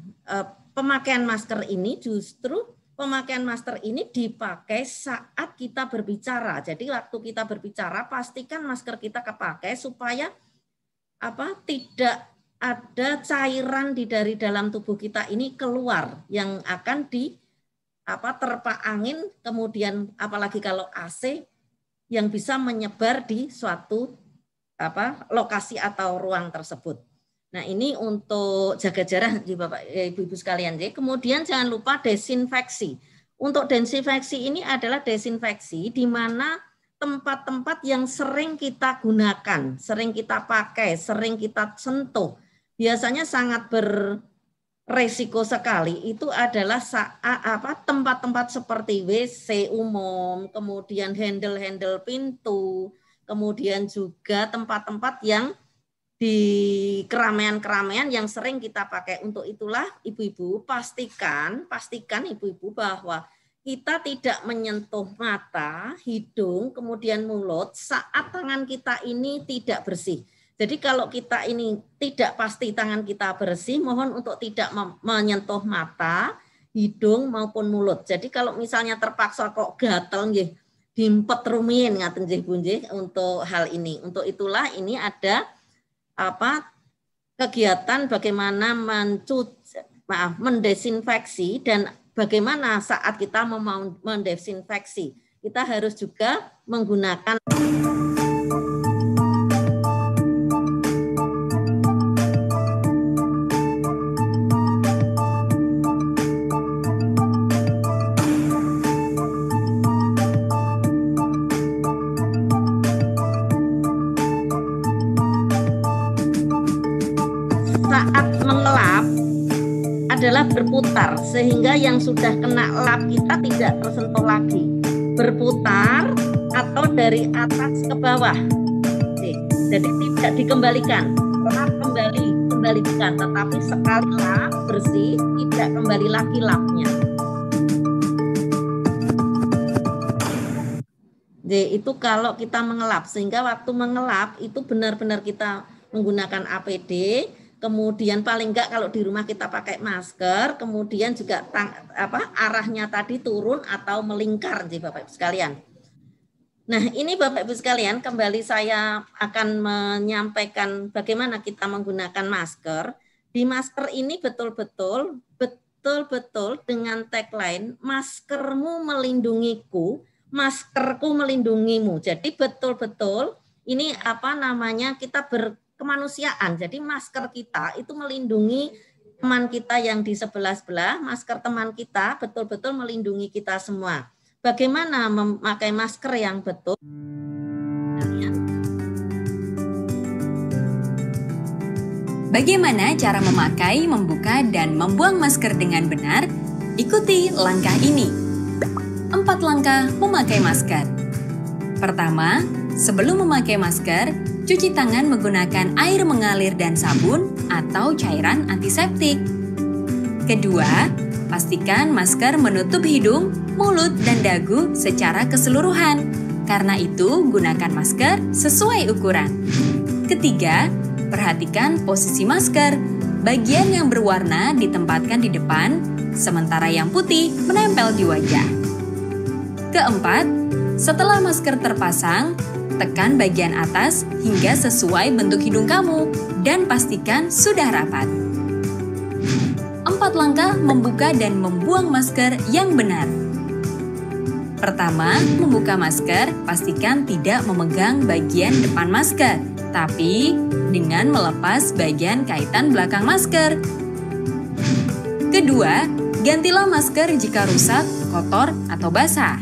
pemakaian masker ini, justru pemakaian masker ini dipakai saat kita berbicara. Jadi waktu kita berbicara pastikan masker kita kepakai supaya tidak ada cairan dari dalam tubuh kita ini keluar yang akan terpa angin, kemudian apalagi kalau AC yang bisa menyebar di suatu lokasi atau ruang tersebut. Nah, ini untuk jaga jarak Bapak Ibu sekalian. Kemudian jangan lupa desinfeksi. Untuk desinfeksi ini adalah desinfeksi di mana tempat-tempat yang sering kita gunakan, sering kita pakai, sering kita sentuh, biasanya sangat resiko sekali, itu adalah tempat-tempat seperti WC umum, kemudian handle-handle pintu, kemudian juga tempat-tempat yang di keramaian-keramaian yang sering kita pakai. Untuk itulah ibu-ibu pastikan ibu-ibu bahwa kita tidak menyentuh mata, hidung, kemudian mulut saat tangan kita ini tidak bersih. Jadi kalau kita ini tidak pasti tangan kita bersih, mohon untuk tidak menyentuh mata, hidung maupun mulut. Jadi kalau misalnya terpaksa kok gatel nggih, dimpet rumiyin ngaten nggih Bu nggih untuk hal ini. Untuk itulah ini ada kegiatan bagaimana mendesinfeksi dan bagaimana saat kita mau mendesinfeksi. Kita harus juga menggunakan adalah berputar sehingga yang sudah kena lap kita tidak tersentuh lagi. Berputar atau dari atas ke bawah. Jadi tidak dikembalikan. Lap kembalikan, tetapi sekali lap bersih tidak kembali lagi lapnya. Jadi itu kalau kita mengelap, sehingga waktu mengelap itu benar-benar kita menggunakan APD. Kemudian paling enggak kalau di rumah kita pakai masker, kemudian juga arahnya tadi turun atau melingkar, Bapak Ibu sekalian. Nah, ini Bapak Ibu sekalian, kembali saya akan menyampaikan bagaimana kita menggunakan masker. Di masker ini betul-betul dengan tagline maskermu melindungiku, maskerku melindungimu. Jadi betul-betul ini kita kemanusiaan. Jadi masker kita itu melindungi teman kita yang di sebelah-sebelah, masker teman kita betul-betul melindungi kita semua. Bagaimana memakai masker yang betul? Bagaimana cara memakai, membuka, dan membuang masker dengan benar? Ikuti langkah ini. 4 langkah memakai masker. Pertama, sebelum memakai masker, cuci tangan menggunakan air mengalir dan sabun atau cairan antiseptik. Kedua, pastikan masker menutup hidung, mulut, dan dagu secara keseluruhan. Karena itu, gunakan masker sesuai ukuran. Ketiga, perhatikan posisi masker. Bagian yang berwarna ditempatkan di depan, sementara yang putih menempel di wajah. Keempat, setelah masker terpasang, tekan bagian atas hingga sesuai bentuk hidung kamu dan pastikan sudah rapat. 4 langkah membuka dan membuang masker yang benar. Pertama, membuka masker, pastikan tidak memegang bagian depan masker, tapi dengan melepas bagian kaitan belakang masker. Kedua, gantilah masker jika rusak, kotor, atau basah.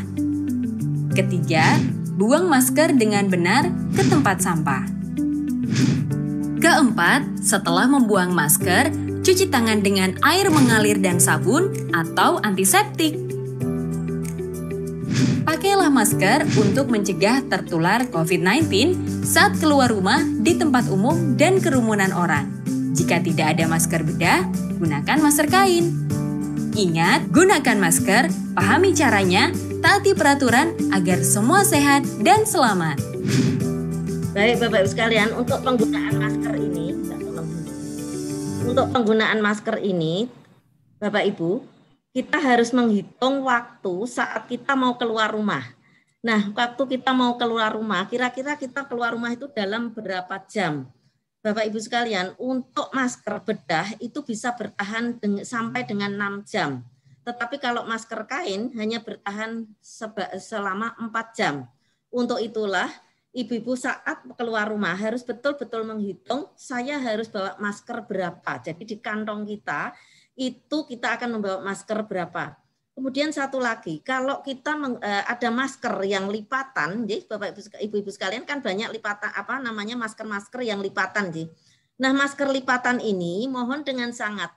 Ketiga, buang masker dengan benar ke tempat sampah. Keempat, setelah membuang masker, cuci tangan dengan air mengalir dan sabun atau antiseptik. Pakailah masker untuk mencegah tertular COVID-19 saat keluar rumah di tempat umum dan kerumunan orang. Jika tidak ada masker bedah, gunakan masker kain. Ingat, gunakan masker, pahami caranya, taati peraturan agar semua sehat dan selamat. Baik Bapak Ibu sekalian, untuk penggunaan masker ini, Bapak Ibu, kita harus menghitung waktu saat kita mau keluar rumah. Nah, waktu kita mau keluar rumah, kira-kira kita keluar rumah itu dalam berapa jam? Bapak Ibu sekalian, untuk masker bedah itu bisa bertahan sampai dengan 6 jam. Tetapi kalau masker kain hanya bertahan selama 4 jam. Untuk itulah, ibu-ibu saat keluar rumah harus betul-betul menghitung saya harus bawa masker berapa. Jadi di kantong kita itu kita akan membawa masker berapa. Kemudian satu lagi, kalau kita ada masker yang lipatan, Bapak Ibu sekalian kan banyak lipatan masker-masker yang lipatan, Nah, masker lipatan ini mohon dengan sangat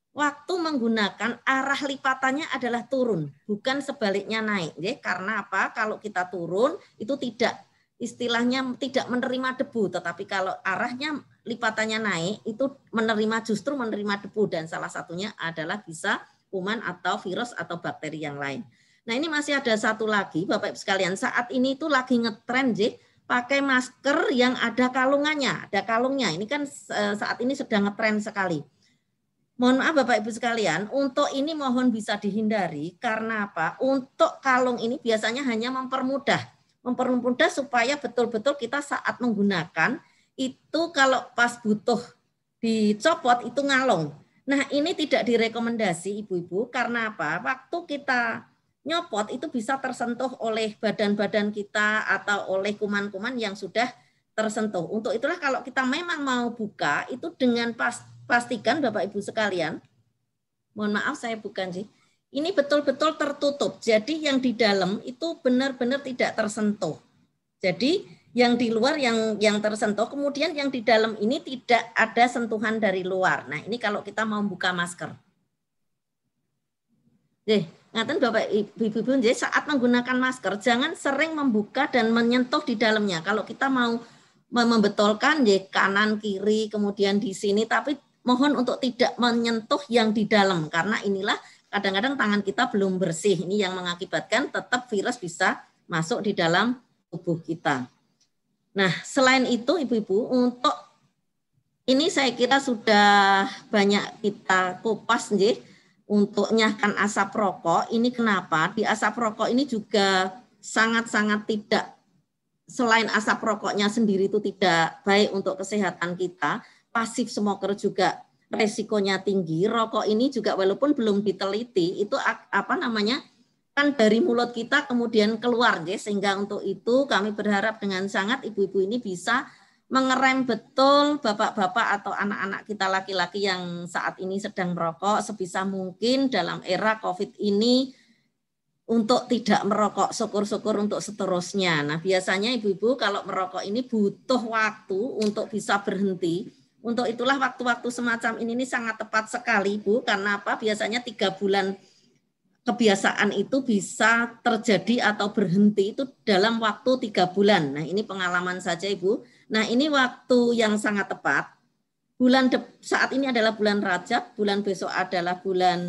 waktu menggunakan arah lipatannya adalah turun, bukan sebaliknya naik, Karena apa? Kalau kita turun itu istilahnya tidak menerima debu, tetapi kalau arahnya lipatannya naik itu justru menerima debu, dan salah satunya adalah bisa kuman atau virus atau bakteri yang lain. Nah, ini masih ada satu lagi Bapak Ibu sekalian, saat ini itu lagi ngetren pakai masker yang ada kalungannya, ada kalungnya. Ini kan saat ini sedang ngetren sekali. Mohon maaf Bapak Ibu sekalian, untuk ini mohon bisa dihindari karena apa? Untuk kalung ini biasanya hanya mempermudah supaya betul-betul kita saat menggunakan itu kalau pas butuh dicopot itu ngalung. Nah, ini tidak direkomendasi ibu-ibu karena apa? Waktu kita nyopot itu bisa tersentuh oleh badan-badan kita atau oleh kuman-kuman yang sudah tersentuh. Untuk itulah kalau kita memang mau buka itu dengan pastikan Bapak Ibu sekalian, mohon maaf saya bukan ini betul-betul tertutup. Jadi yang di dalam itu benar-benar tidak tersentuh. Jadi yang di luar yang tersentuh, kemudian yang di dalam ini tidak ada sentuhan dari luar. Nah, ini kalau kita mau buka masker. Ngaten Bapak Ibu, saat menggunakan masker jangan sering membuka dan menyentuh di dalamnya. Kalau kita mau membetulkan kanan kiri kemudian di sini, tapi mohon untuk tidak menyentuh yang di dalam karena inilah kadang-kadang tangan kita belum bersih. Ini yang mengakibatkan tetap virus bisa masuk di dalam tubuh kita. Nah, selain itu ibu-ibu, untuk ini saya kira sudah banyak kita kupas untuk nyahkan asap rokok. Ini kenapa? Di asap rokok ini juga sangat-sangat tidak, selain asap rokoknya sendiri itu tidak baik untuk kesehatan kita, pasif smoker juga resikonya tinggi. Rokok ini juga walaupun belum diteliti, itu kan dari mulut kita kemudian keluar, sehingga untuk itu kami berharap dengan sangat ibu-ibu ini bisa mengerem betul bapak-bapak atau anak-anak kita laki-laki yang saat ini sedang merokok sebisa mungkin dalam era COVID ini untuk tidak merokok, syukur-syukur untuk seterusnya. Nah, biasanya ibu-ibu kalau merokok ini butuh waktu untuk bisa berhenti. Untuk itulah waktu-waktu semacam ini sangat tepat sekali, Bu, karena apa? Biasanya 3 bulan kebiasaan itu bisa terjadi atau berhenti itu dalam waktu 3 bulan. Nah, ini pengalaman saja Ibu. Nah, ini waktu yang sangat tepat. Saat ini adalah bulan Rajab, bulan besok adalah bulan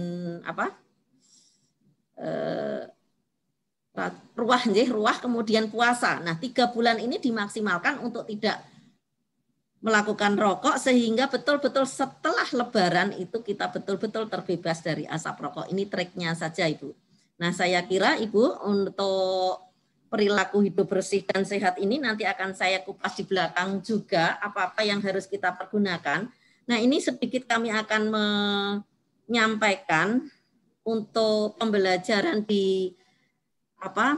Ruah kemudian puasa. Nah, 3 bulan ini dimaksimalkan untuk tidak melakukan rokok sehingga betul-betul setelah Lebaran itu kita betul-betul terbebas dari asap rokok. Ini triknya saja Ibu. Nah, saya kira Ibu untuk perilaku hidup bersih dan sehat ini nanti akan saya kupas di belakang juga apa-apa yang harus kita pergunakan. Nah, ini sedikit kami akan menyampaikan untuk pembelajaran di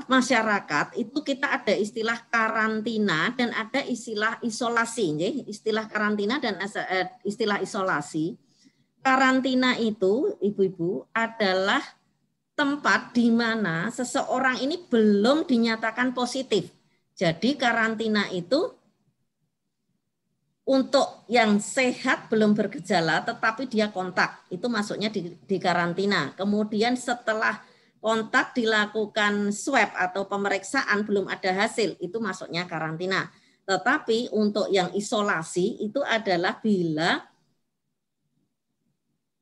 masyarakat itu kita ada istilah karantina dan ada istilah isolasi, istilah karantina dan istilah isolasi. Karantina itu, ibu-ibu, adalah tempat di mana seseorang ini belum dinyatakan positif. Jadi karantina itu Untuk yang sehat belum bergejala tetapi dia kontak, itu masuknya di karantina. Kemudian setelah kontak dilakukan swab atau pemeriksaan belum ada hasil, itu masuknya karantina. Tetapi untuk yang isolasi itu adalah bila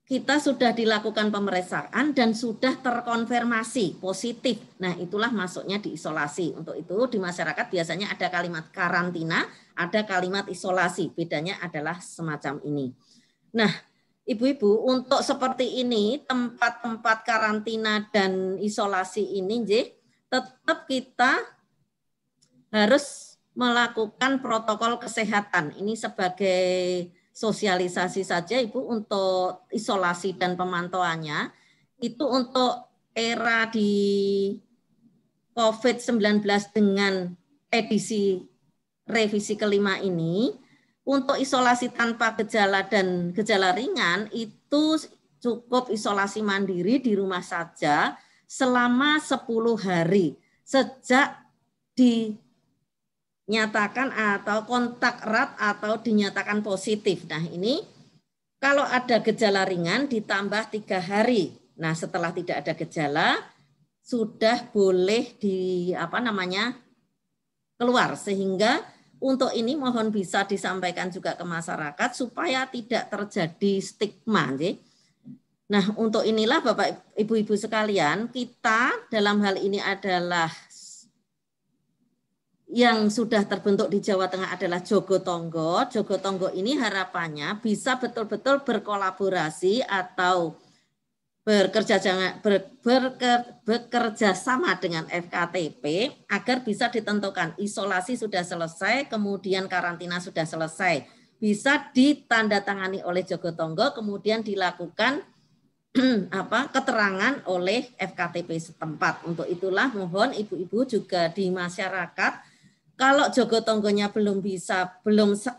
kita sudah dilakukan pemeriksaan dan sudah terkonfirmasi positif. Nah, itulah masuknya di isolasi. Untuk itu di masyarakat biasanya ada kalimat karantina, ada kalimat isolasi. Bedanya adalah semacam ini. Nah, Ibu-ibu, untuk seperti ini, tempat-tempat karantina dan isolasi ini, tetap kita harus melakukan protokol kesehatan. Ini sebagai sosialisasi saja Ibu untuk isolasi dan pemantauannya. Itu untuk era di COVID-19 dengan edisi revisi kelima ini, untuk isolasi tanpa gejala dan gejala ringan itu cukup isolasi mandiri di rumah saja selama 10 hari sejak dinyatakan atau kontak erat atau dinyatakan positif. Nah, ini kalau ada gejala ringan ditambah 3 hari. Nah, setelah tidak ada gejala sudah boleh keluar, sehingga untuk ini mohon bisa disampaikan juga ke masyarakat supaya tidak terjadi stigma. Nah, untuk inilah Bapak Ibu-ibu sekalian, kita dalam hal ini adalah yang sudah terbentuk di Jawa Tengah adalah Jogotongo. Jogotongo ini harapannya bisa betul-betul berkolaborasi atau bekerja sama dengan FKTP agar bisa ditentukan isolasi sudah selesai, kemudian karantina sudah selesai. Bisa ditandatangani oleh Jogotongo, kemudian dilakukan keterangan oleh FKTP setempat. Untuk itulah mohon ibu-ibu juga di masyarakat, kalau Jogotongonya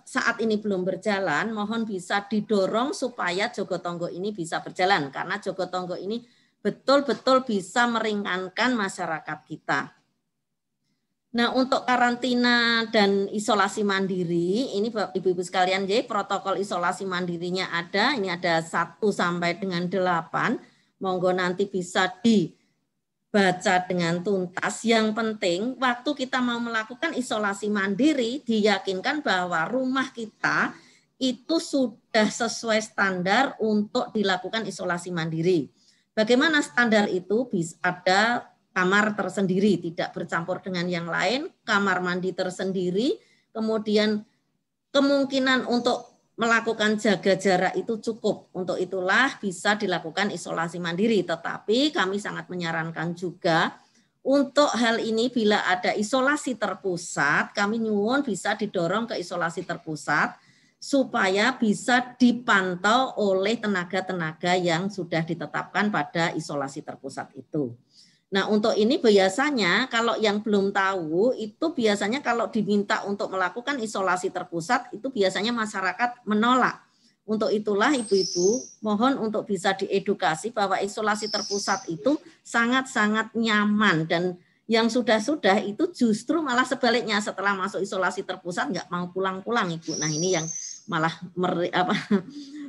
saat ini belum berjalan, mohon bisa didorong supaya Jogotongo ini bisa berjalan, karena Jogotongo ini betul-betul bisa meringankan masyarakat kita. Nah, untuk karantina dan isolasi mandiri, ini ibu-ibu sekalian, protokol isolasi mandirinya ada, ini ada 1 sampai dengan 8, monggo nanti bisa dibaca dengan tuntas. Yang penting waktu kita mau melakukan isolasi mandiri, diyakinkan bahwa rumah kita itu sudah sesuai standar untuk dilakukan isolasi mandiri. Bagaimana standar itu? Bisa ada kamar tersendiri, tidak bercampur dengan yang lain, kamar mandi tersendiri, kemudian kemungkinan untuk melakukan jaga jarak itu cukup. Untuk itulah bisa dilakukan isolasi mandiri. Tetapi kami sangat menyarankan juga untuk hal ini bila ada isolasi terpusat, kami nyuwun bisa didorong ke isolasi terpusat supaya bisa dipantau oleh tenaga-tenaga yang sudah ditetapkan pada isolasi terpusat itu. Nah, untuk ini biasanya kalau yang belum tahu itu biasanya kalau diminta untuk melakukan isolasi terpusat itu biasanya masyarakat menolak. Untuk itulah ibu-ibu mohon untuk bisa diedukasi bahwa isolasi terpusat itu sangat-sangat nyaman, dan yang sudah-sudah itu justru malah sebaliknya setelah masuk isolasi terpusat nggak mau pulang-pulang Ibu. Nah, ini yang malah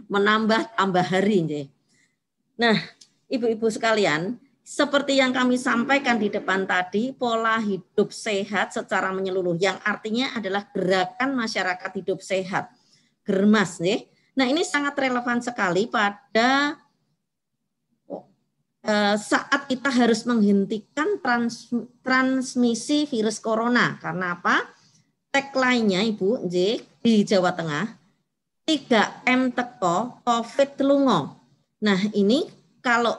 menambah hari. Nah, ibu-ibu sekalian, seperti yang kami sampaikan di depan tadi, pola hidup sehat secara menyeluruh, yang artinya adalah gerakan masyarakat hidup sehat, GERMAS. Nah, ini sangat relevan sekali pada saat kita harus menghentikan transmisi virus corona. Karena apa? Tagline-nya Ibu, di Jawa Tengah, 3M teko, COVID telungo. Nah, ini kalau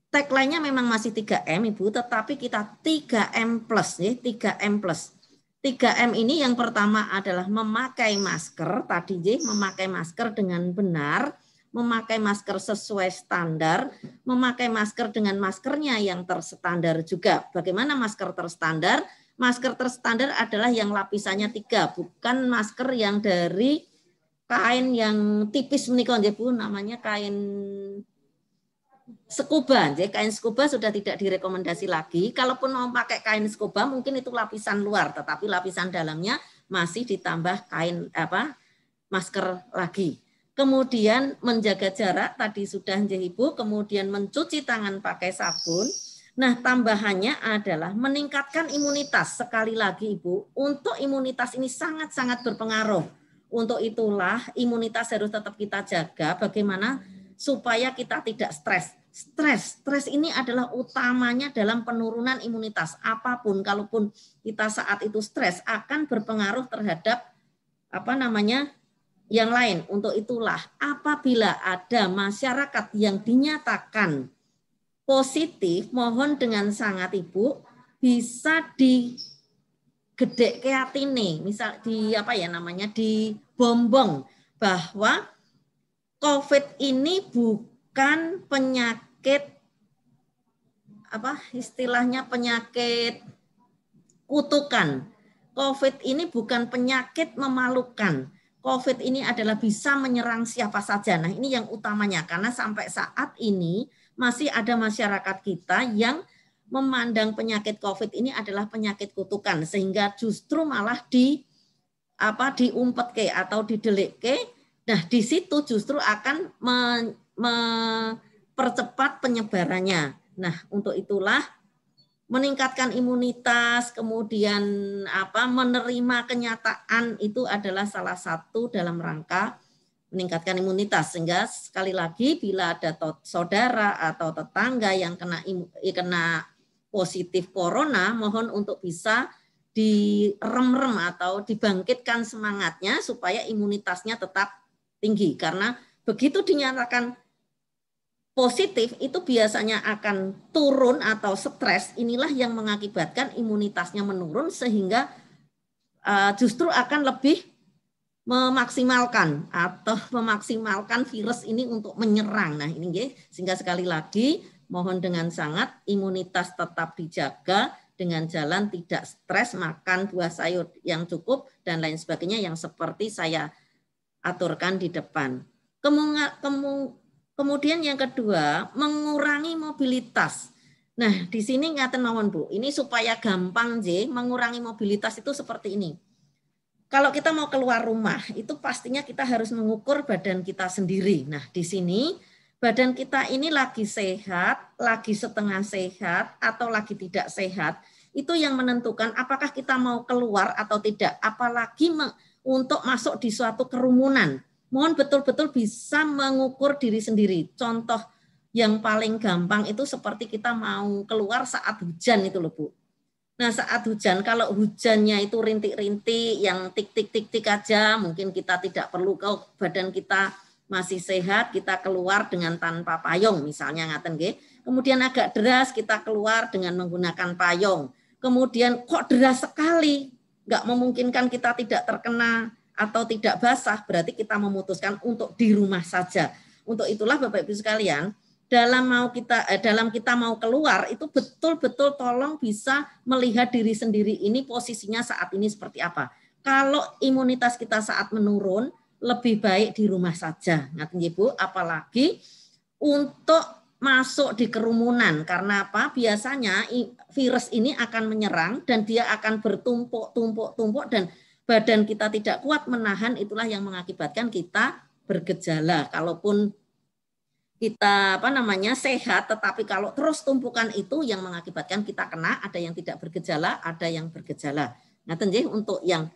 tagline-nya memang masih 3M Ibu, tetapi kita 3M plus, 3M plus. 3M ini yang pertama adalah memakai masker, tadi memakai masker dengan benar, memakai masker sesuai standar, memakai masker dengan maskernya yang terstandar juga. Bagaimana masker terstandar? Masker terstandar adalah yang lapisannya 3, bukan masker yang dari kain yang tipis menikah, Bu, namanya kain scuba. Kain scuba sudah tidak direkomendasi lagi. Kalaupun mau pakai kain scuba mungkin itu lapisan luar, tetapi lapisan dalamnya masih ditambah kain masker lagi. Kemudian menjaga jarak, tadi sudah Ibu, kemudian mencuci tangan pakai sabun. Nah, tambahannya adalah meningkatkan imunitas. Sekali lagi Ibu, untuk imunitas ini sangat-sangat berpengaruh. Untuk itulah imunitas harus tetap kita jaga, bagaimana supaya kita tidak stres. Stres ini adalah utamanya dalam penurunan imunitas. Apapun, kalaupun kita saat itu stres akan berpengaruh terhadap yang lain. Untuk itulah apabila ada masyarakat yang dinyatakan positif, mohon dengan sangat Ibu bisa digedek keatine, misal di dibombong bahwa COVID ini bukan penyakit penyakit kutukan. COVID ini bukan penyakit memalukan. COVID ini adalah bisa menyerang siapa saja. Nah, ini yang utamanya karena sampai saat ini masih ada masyarakat kita yang memandang penyakit COVID ini adalah penyakit kutukan sehingga justru malah diumpetke atau didelekke. Nah, di situ justru akan mempercepat penyebarannya. Nah, untuk itulah meningkatkan imunitas, kemudian menerima kenyataan itu adalah salah satu dalam rangka meningkatkan imunitas. Sehingga sekali lagi bila ada saudara atau tetangga yang kena positif corona, mohon untuk bisa direm-rem atau dibangkitkan semangatnya supaya imunitasnya tetap tinggi. Karena begitu dinyatakan positif itu biasanya akan turun atau stres, inilah yang mengakibatkan imunitasnya menurun sehingga justru akan lebih memaksimalkan virus ini untuk menyerang. Nah, ini sehingga sekali lagi mohon dengan sangat imunitas tetap dijaga dengan jalan tidak stres, makan buah sayur yang cukup dan lain sebagainya yang seperti saya aturkan di depan. Kemudian yang kedua, mengurangi mobilitas. Nah, di sini ngaten mawon Bu, ini supaya gampang mengurangi mobilitas itu seperti ini. Kalau kita mau keluar rumah, itu pastinya kita harus mengukur badan kita sendiri. Nah, di sini badan kita ini lagi sehat, lagi setengah sehat, atau lagi tidak sehat, itu yang menentukan apakah kita mau keluar atau tidak, apalagi untuk masuk di suatu kerumunan. Mohon betul-betul bisa mengukur diri sendiri. Contoh yang paling gampang itu seperti kita mau keluar saat hujan itu loh Bu. Nah, saat hujan, kalau hujannya itu rintik-rintik, yang tik-tik-tik-tik aja, mungkin kita tidak perlu, kalau badan kita masih sehat, kita keluar dengan tanpa payung, misalnya ngaten nggih. Kemudian agak deras, kita keluar dengan menggunakan payung. Kemudian kok deras sekali, nggak memungkinkan kita tidak terkena atau tidak basah, berarti kita memutuskan untuk di rumah saja. Untuk itulah Bapak Ibu sekalian, dalam kita mau keluar itu betul-betul tolong bisa melihat diri sendiri ini posisinya saat ini seperti apa. Kalau imunitas kita saat menurun, lebih baik di rumah saja. Ngaten Ibu, apalagi untuk masuk di kerumunan. Karena apa? Biasanya virus ini akan menyerang dan dia akan bertumpuk-tumpuk dan badan kita tidak kuat menahan, itulah yang mengakibatkan kita bergejala. Kalaupun kita sehat, tetapi kalau terus tumpukan itu yang mengakibatkan kita kena, ada yang tidak bergejala, ada yang bergejala. Nah, untuk yang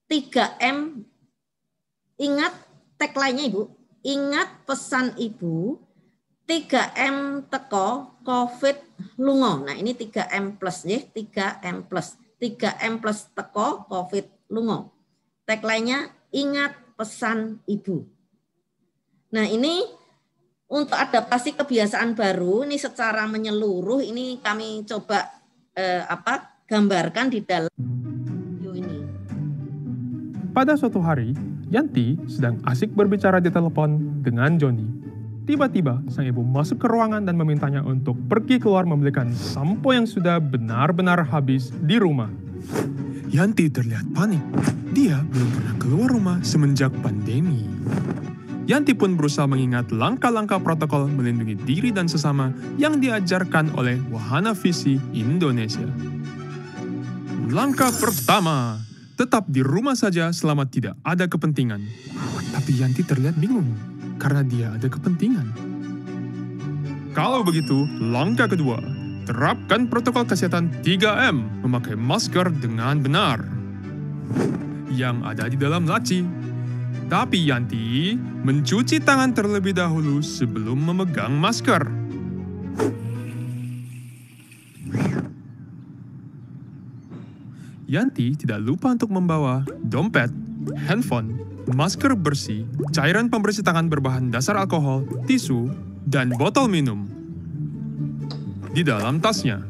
3M, ingat tagline-nya Ibu, ingat pesan Ibu, 3M teko COVID lungo. Nah, ini 3M plus 3M plus. 3M plus teko COVID lungo. Tagline-nya ingat pesan Ibu. Nah, ini untuk adaptasi kebiasaan baru ini secara menyeluruh ini kami coba gambarkan di dalam video ini. Pada suatu hari, Yanti sedang asik berbicara di telepon dengan Joni. Tiba-tiba, sang ibu masuk ke ruangan dan memintanya untuk pergi keluar membelikan sampo yang sudah benar-benar habis di rumah. Yanti terlihat panik. Dia belum pernah keluar rumah semenjak pandemi. Yanti pun berusaha mengingat langkah-langkah protokol melindungi diri dan sesama yang diajarkan oleh Wahana Visi Indonesia. Langkah pertama, tetap di rumah saja selama tidak ada kepentingan. Tapi Yanti terlihat bingung karena dia ada kepentingan. Kalau begitu, langkah kedua, terapkan protokol kesehatan 3M, memakai masker dengan benar. Yang ada di dalam laci. Tapi Yanti mencuci tangan terlebih dahulu sebelum memegang masker. Yanti tidak lupa untuk membawa dompet, handphone, masker bersih, cairan pembersih tangan berbahan dasar alkohol, tisu, dan botol minum di dalam tasnya.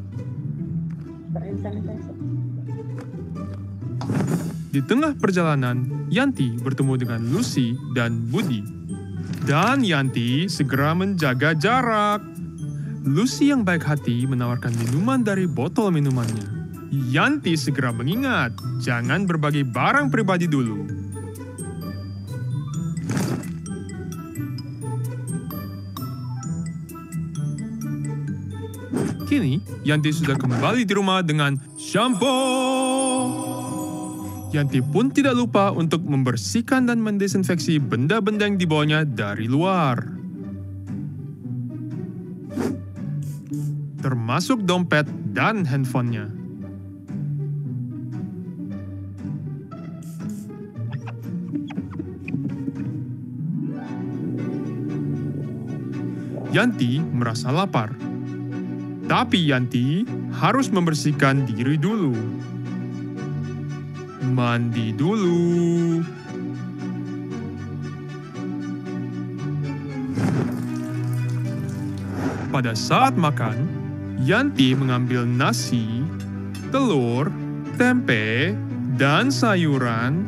Di tengah perjalanan, Yanti bertemu dengan Lucy dan Budi. Dan Yanti segera menjaga jarak. Lucy yang baik hati menawarkan minuman dari botol minumannya. Yanti segera mengingat, jangan berbagi barang pribadi dulu. Kini, Yanti sudah kembali di rumah dengan shampoo. Yanti pun tidak lupa untuk membersihkan dan mendesinfeksi benda-benda yang dibawanya dari luar. Termasuk dompet dan handphonenya. Yanti merasa lapar. Tapi Yanti harus membersihkan diri dulu. Mandi dulu. Pada saat makan, Yanti mengambil nasi, telur, tempe, dan sayuran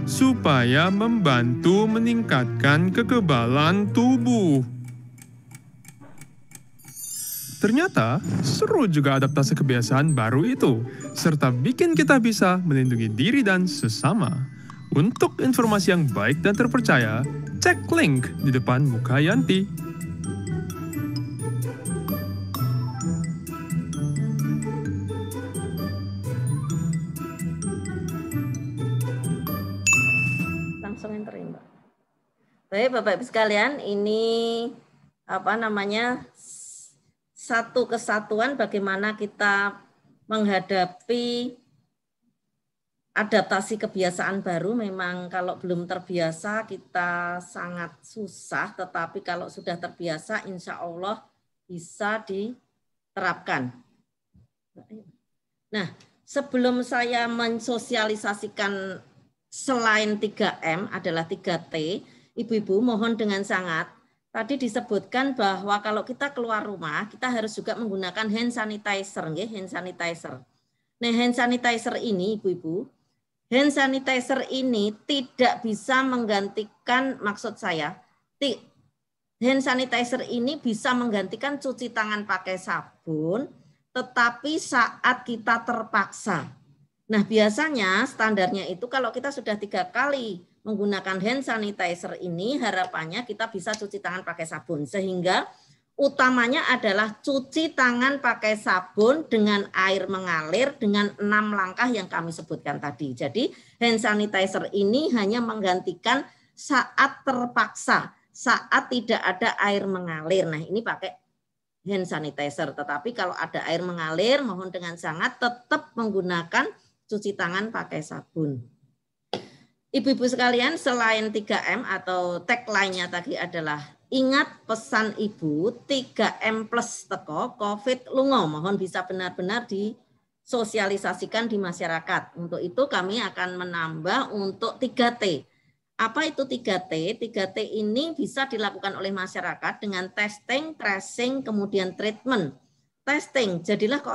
supaya membantu meningkatkan kekebalan tubuh. Ternyata seru juga adaptasi kebiasaan baru itu, serta bikin kita bisa melindungi diri dan sesama. Untuk informasi yang baik dan terpercaya, cek link di depan muka Yanti. Baik, Bapak Ibu sekalian, ini satu kesatuan bagaimana kita menghadapi adaptasi kebiasaan baru. Memang kalau belum terbiasa kita sangat susah, tetapi kalau sudah terbiasa insya Allah bisa diterapkan. Nah, sebelum saya mensosialisasikan selain 3M adalah 3T, Ibu-ibu mohon dengan sangat, tadi disebutkan bahwa kalau kita keluar rumah, kita harus juga menggunakan hand sanitizer. Hand sanitizer. Nah, hand sanitizer ini, Ibu-ibu, hand sanitizer ini tidak bisa menggantikan, maksud saya, hand sanitizer ini bisa menggantikan cuci tangan pakai sabun, tetapi saat kita terpaksa. Nah, biasanya standarnya itu kalau kita sudah 3 kali menggunakan hand sanitizer ini, harapannya kita bisa cuci tangan pakai sabun. Sehingga utamanya adalah cuci tangan pakai sabun dengan air mengalir dengan 6 langkah yang kami sebutkan tadi. Jadi hand sanitizer ini hanya menggantikan saat terpaksa, saat tidak ada air mengalir. Nah, ini pakai hand sanitizer. Tetapi kalau ada air mengalir, mohon dengan sangat tetap menggunakan cuci tangan pakai sabun. Ibu-ibu sekalian, selain 3M atau tagline-nya tadi adalah ingat pesan ibu 3M plus teko COVID lungo. Mohon bisa benar-benar disosialisasikan di masyarakat. Untuk itu kami akan menambah untuk 3T. Apa itu 3T? 3T ini bisa dilakukan oleh masyarakat dengan testing, tracing, kemudian treatment. Testing, jadilah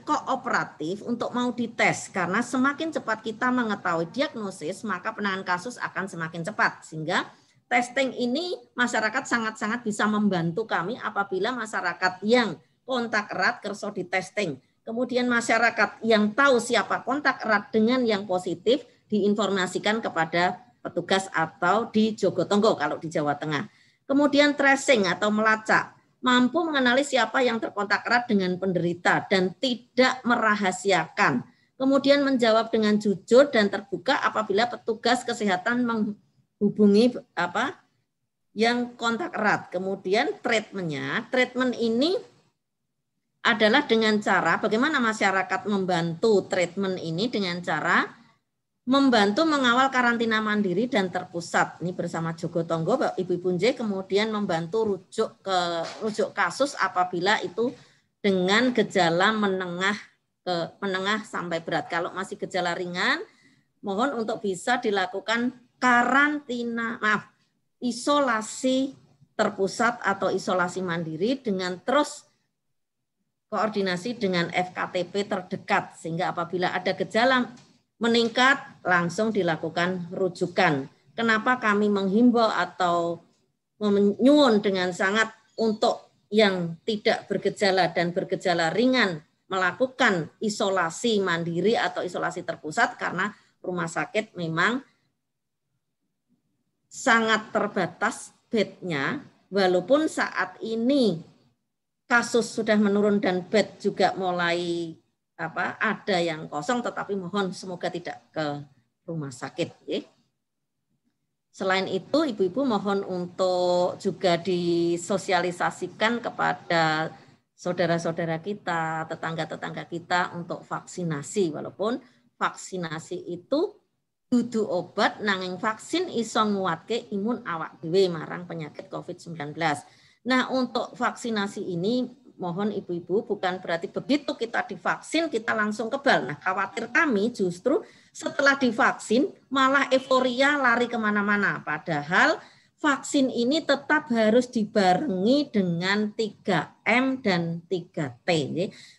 kooperatif untuk mau dites, karena semakin cepat kita mengetahui diagnosis, maka penanganan kasus akan semakin cepat. Sehingga testing ini masyarakat sangat-sangat bisa membantu kami apabila masyarakat yang kontak erat kerso di testing. Kemudian masyarakat yang tahu siapa kontak erat dengan yang positif diinformasikan kepada petugas atau di Jogotongo kalau di Jawa Tengah. Kemudian tracing atau melacak. mampu mengenali siapa yang terkontak erat dengan penderita dan tidak merahasiakan. Kemudian menjawab dengan jujur dan terbuka apabila petugas kesehatan menghubungi yang kontak erat. Kemudian treatment ini adalah dengan cara bagaimana masyarakat membantu treatment ini dengan cara membantu mengawal karantina mandiri dan terpusat. Ini bersama Jogo Tonggo, Ibu-Ibu Nj, kemudian membantu rujuk kasus apabila itu dengan gejala menengah sampai berat. Kalau masih gejala ringan, mohon untuk bisa dilakukan isolasi terpusat atau isolasi mandiri dengan terus koordinasi dengan FKTP terdekat, sehingga apabila ada gejala meningkat langsung dilakukan rujukan. Kenapa kami menghimbau atau menyuwun dengan sangat untuk yang tidak bergejala dan bergejala ringan melakukan isolasi mandiri atau isolasi terpusat, karena rumah sakit memang sangat terbatas bednya, walaupun saat ini kasus sudah menurun dan bed juga mulai ada yang kosong, tetapi mohon semoga tidak ke rumah sakit. Ya. Selain itu, ibu-ibu mohon untuk juga disosialisasikan kepada saudara-saudara kita, tetangga-tetangga kita untuk vaksinasi. Walaupun vaksinasi itu dudu obat, nanging vaksin iso nguatke imun awak dhewe marang penyakit COVID-19. Nah, untuk vaksinasi ini mohon ibu-ibu bukan berarti begitu kita divaksin kita langsung kebal. Nah, khawatir kami justru setelah divaksin malah euforia lari kemana-mana. Padahal vaksin ini tetap harus dibarengi dengan 3M dan 3T.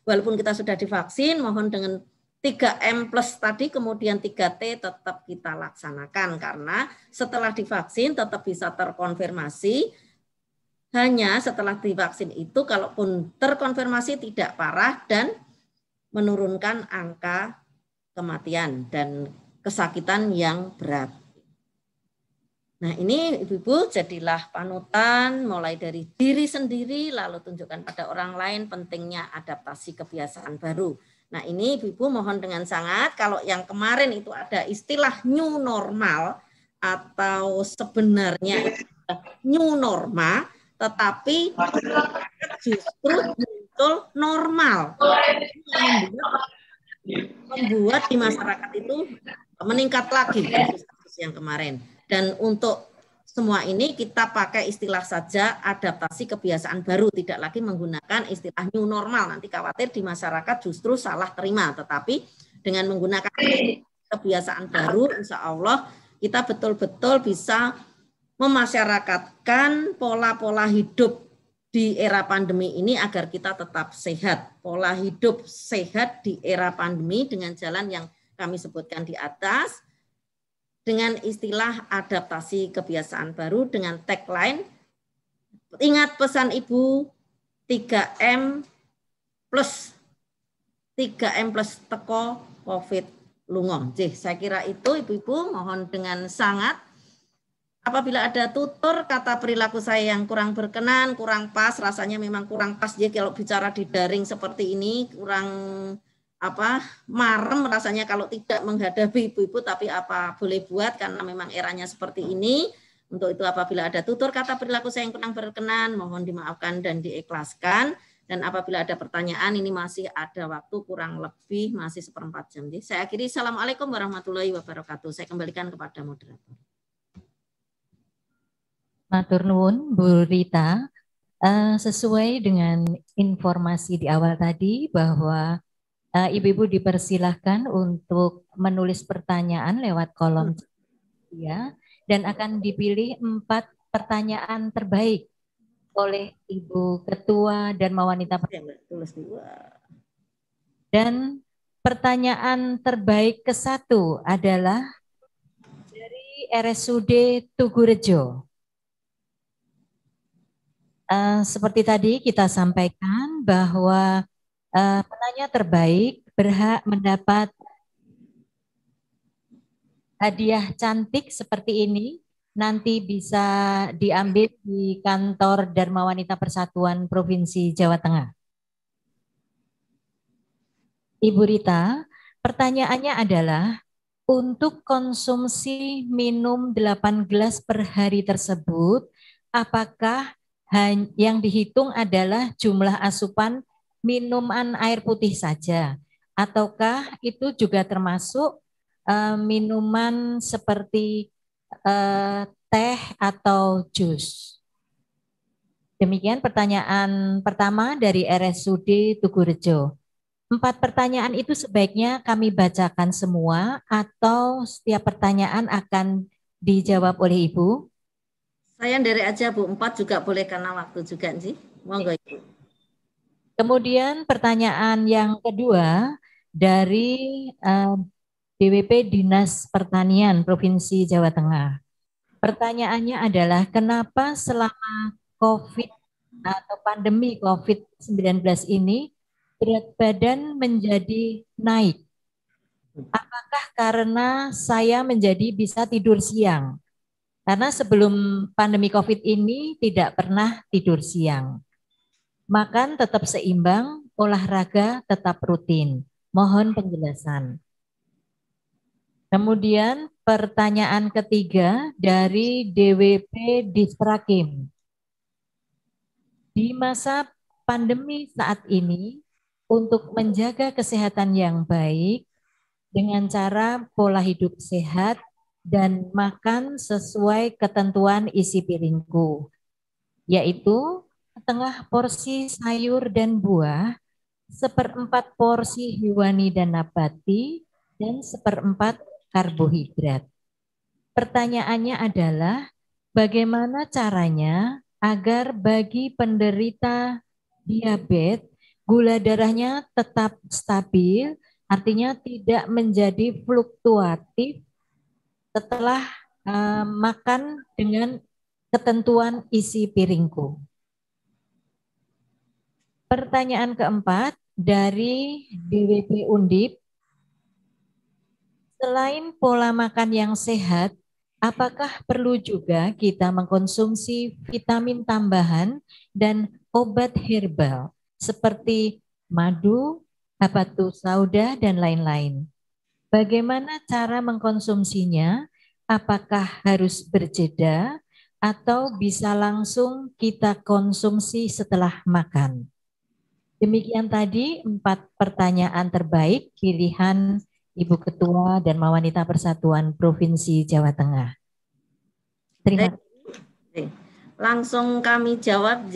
Walaupun kita sudah divaksin, mohon dengan 3M plus tadi kemudian 3T tetap kita laksanakan. Karena setelah divaksin tetap bisa terkonfirmasi. Hanya setelah divaksin itu kalaupun terkonfirmasi tidak parah dan menurunkan angka kematian dan kesakitan yang berat. Nah, ini ibu-ibu jadilah panutan mulai dari diri sendiri lalu tunjukkan pada orang lain pentingnya adaptasi kebiasaan baru. Nah, ini ibu-ibu mohon dengan sangat kalau yang kemarin itu ada istilah new normal atau sebenarnya new norma, tetapi justru muncul normal. Membuat di masyarakat itu meningkat lagi kasus yang kemarin. Dan untuk semua ini kita pakai istilah saja adaptasi kebiasaan baru, tidak lagi menggunakan istilah new normal. Nanti khawatir di masyarakat justru salah terima. Tetapi dengan menggunakan kebiasaan baru, insya Allah kita betul-betul bisa memasyarakatkan pola-pola hidup di era pandemi ini agar kita tetap sehat. Pola hidup sehat di era pandemi dengan jalan yang kami sebutkan di atas, dengan istilah adaptasi kebiasaan baru dengan tagline, ingat pesan Ibu 3M plus teko COVID lungo. Saya kira itu ibu-ibu mohon dengan sangat. Apabila ada tutur kata perilaku saya yang kurang berkenan, kurang pas, rasanya memang kurang pas. Jadi kalau bicara di daring seperti ini kurang marem rasanya kalau tidak menghadapi ibu-ibu, tapi apa boleh buat karena memang eranya seperti ini. Untuk itu apabila ada tutur kata perilaku saya yang kurang berkenan, mohon dimaafkan dan diikhlaskan. Dan apabila ada pertanyaan, ini masih ada waktu kurang lebih masih 1/4 jam. Jadi saya akhiri. Assalamualaikum warahmatullahi wabarakatuh. Saya kembalikan kepada moderator. Matur nuwun Bu Rita, sesuai dengan informasi di awal tadi bahwa ibu-ibu dipersilahkan untuk menulis pertanyaan lewat kolom ya, dan akan dipilih 4 pertanyaan terbaik oleh Ibu Ketua Dharma Wanita. Dan pertanyaan terbaik ke-1 adalah dari RSUD Tugurejo. Seperti tadi kita sampaikan bahwa penanya terbaik berhak mendapat hadiah cantik seperti ini nanti bisa diambil di kantor Dharma Wanita Persatuan Provinsi Jawa Tengah. Ibu Rita, pertanyaannya adalah untuk konsumsi minum 8 gelas per hari tersebut, apakah yang dihitung adalah jumlah asupan minuman air putih saja, ataukah itu juga termasuk minuman seperti teh atau jus? Demikian pertanyaan pertama dari RSUD Tugurejo. 4 pertanyaan itu sebaiknya kami bacakan semua atau setiap pertanyaan akan dijawab oleh Ibu? Saya dari aja Bu, 4 juga boleh karena waktu juga sih. Monggo Ibu. Kemudian pertanyaan yang kedua dari DWP Dinas Pertanian Provinsi Jawa Tengah. Pertanyaannya adalah kenapa selama COVID atau pandemi COVID-19 ini berat badan menjadi naik? Apakah karena saya menjadi bisa tidur siang? Karena sebelum pandemi COVID ini tidak pernah tidur siang. Makan tetap seimbang, olahraga tetap rutin. Mohon penjelasan. Kemudian pertanyaan ketiga dari DWP Disprakim. Di masa pandemi saat ini, untuk menjaga kesehatan yang baik dengan cara pola hidup sehat dan makan sesuai ketentuan isi piringku, yaitu setengah porsi sayur dan buah, 1/4 porsi hewani dan nabati, dan 1/4 karbohidrat. Pertanyaannya adalah bagaimana caranya agar bagi penderita diabetes gula darahnya tetap stabil, artinya tidak menjadi fluktuatif setelah makan dengan ketentuan isi piringku. Pertanyaan keempat dari DWP Undip. Selain pola makan yang sehat, apakah perlu juga kita mengkonsumsi vitamin tambahan dan obat herbal seperti madu, habatus sauda, dan lain-lain? Bagaimana cara mengkonsumsinya? Apakah harus berjeda atau bisa langsung kita konsumsi setelah makan? Demikian tadi 4 pertanyaan terbaik pilihan Ibu Ketua Dharma Wanita Persatuan Provinsi Jawa Tengah. Terima kasih. Langsung kami jawab.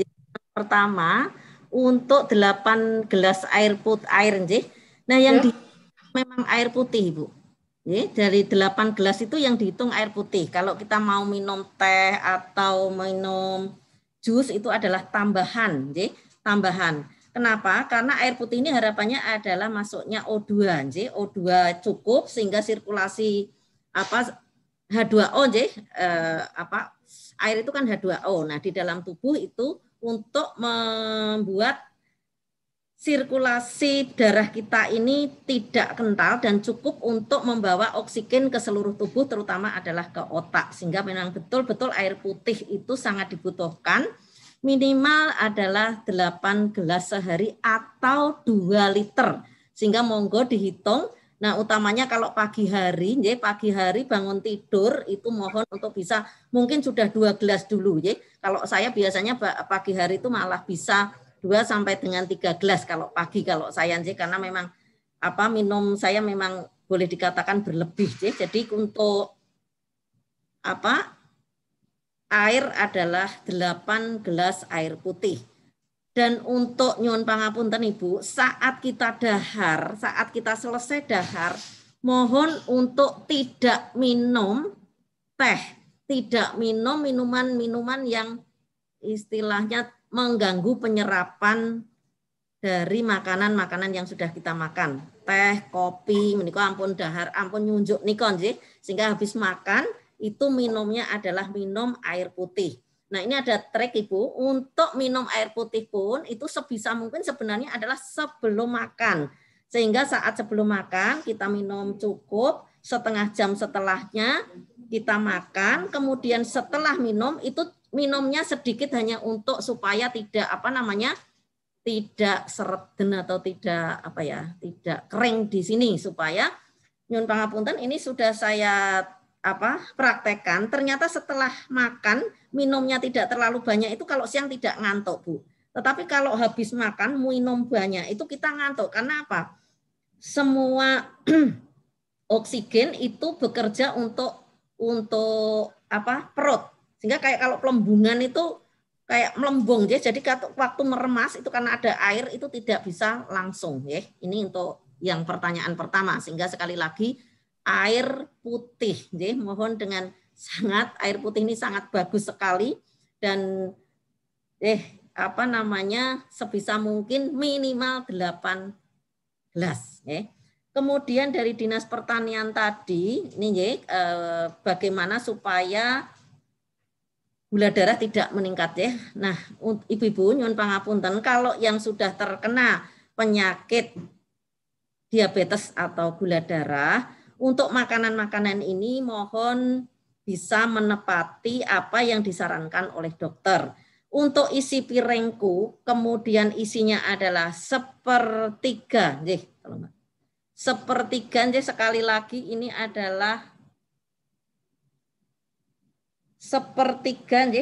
Pertama, untuk 8 gelas air putih. Nah, yang memang air putih, Ibu. Dari 8 gelas itu yang dihitung air putih. Kalau kita mau minum teh atau minum jus itu adalah tambahan, tambahan. Kenapa? Karena air putih ini harapannya adalah masuknya O2, O2 cukup sehingga sirkulasi H2O, air itu kan H2O. Nah, di dalam tubuh itu untuk membuat sirkulasi darah kita ini tidak kental dan cukup untuk membawa oksigen ke seluruh tubuh, terutama adalah ke otak. Sehingga memang betul-betul air putih itu sangat dibutuhkan. Minimal adalah 8 gelas sehari atau 2 liter. Sehingga monggo dihitung. Nah, utamanya kalau pagi hari bangun tidur itu mohon untuk bisa mungkin sudah 2 gelas dulu. Kalau saya biasanya pagi hari itu malah bisa 2 sampai dengan 3 gelas kalau pagi kalau saya, karena memang minum saya memang boleh dikatakan berlebih. Jadi untuk air adalah 8 gelas air putih. Dan untuk nyuwun pangapunten Ibu, saat kita dahar, saat kita selesai dahar, mohon untuk tidak minum teh, tidak minum minuman-minuman yang istilahnya mengganggu penyerapan dari makanan-makanan yang sudah kita makan. Teh, kopi, menika ampun dahar, ampun nyunjuk nikon, sehingga habis makan itu minumnya adalah minum air putih. Nah, ini ada trik Ibu, untuk minum air putih pun itu sebisa mungkin sebenarnya adalah sebelum makan. Sehingga saat sebelum makan kita minum cukup, setengah jam setelahnya kita makan, kemudian setelah minum itu minumnya sedikit hanya untuk supaya tidak tidak sereden atau tidak tidak kering di sini, supaya nyun pangapunten ini sudah saya praktekkan. Ternyata setelah makan minumnya tidak terlalu banyak itu kalau siang tidak ngantuk, Bu. Tetapi kalau habis makan minum banyak itu kita ngantuk. Karena apa? Semua oksigen itu bekerja untuk perut. Sehingga kayak kalau pelembungan itu kayak melembung ya. Jadi waktu meremas itu karena ada air itu tidak bisa langsung ya. Ini untuk yang pertanyaan pertama. Sehingga sekali lagi air putih ya, mohon dengan sangat air putih ini sangat bagus sekali dan sebisa mungkin minimal 8 gelas ya. Kemudian dari Dinas Pertanian tadi ini ya, bagaimana supaya gula darah tidak meningkat ya. Nah, Ibu-ibu nyuwun pangapunten, kalau yang sudah terkena penyakit diabetes atau gula darah, untuk makanan-makanan ini mohon bisa menepati apa yang disarankan oleh dokter. Untuk isi piringku, kemudian isinya adalah 1/3, sekali lagi ini adalah 1/3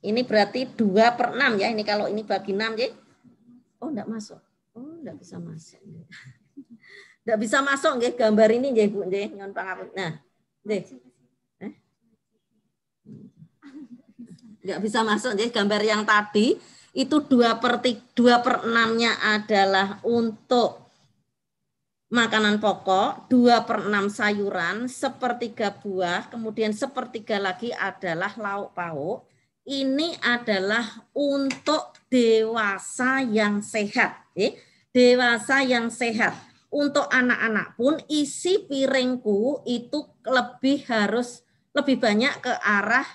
ini berarti 2/6 ya. Ini kalau ini bagi 6 ya. Oh enggak masuk. Oh enggak bisa masuk. Enggak bisa masuk nggih gambar ini nggih Bu nggih nyuwun pangapunten. Nah, nggih. Enggak bisa masuk nggih gambar yang tadi itu 2/6-nya adalah untuk makanan pokok, 2/6 sayuran, 1/3 buah, kemudian 1/3 lagi adalah lauk pauk. Ini adalah untuk dewasa yang sehat. Dewasa yang sehat. Untuk anak-anak pun isi piringku itu harus lebih banyak ke arah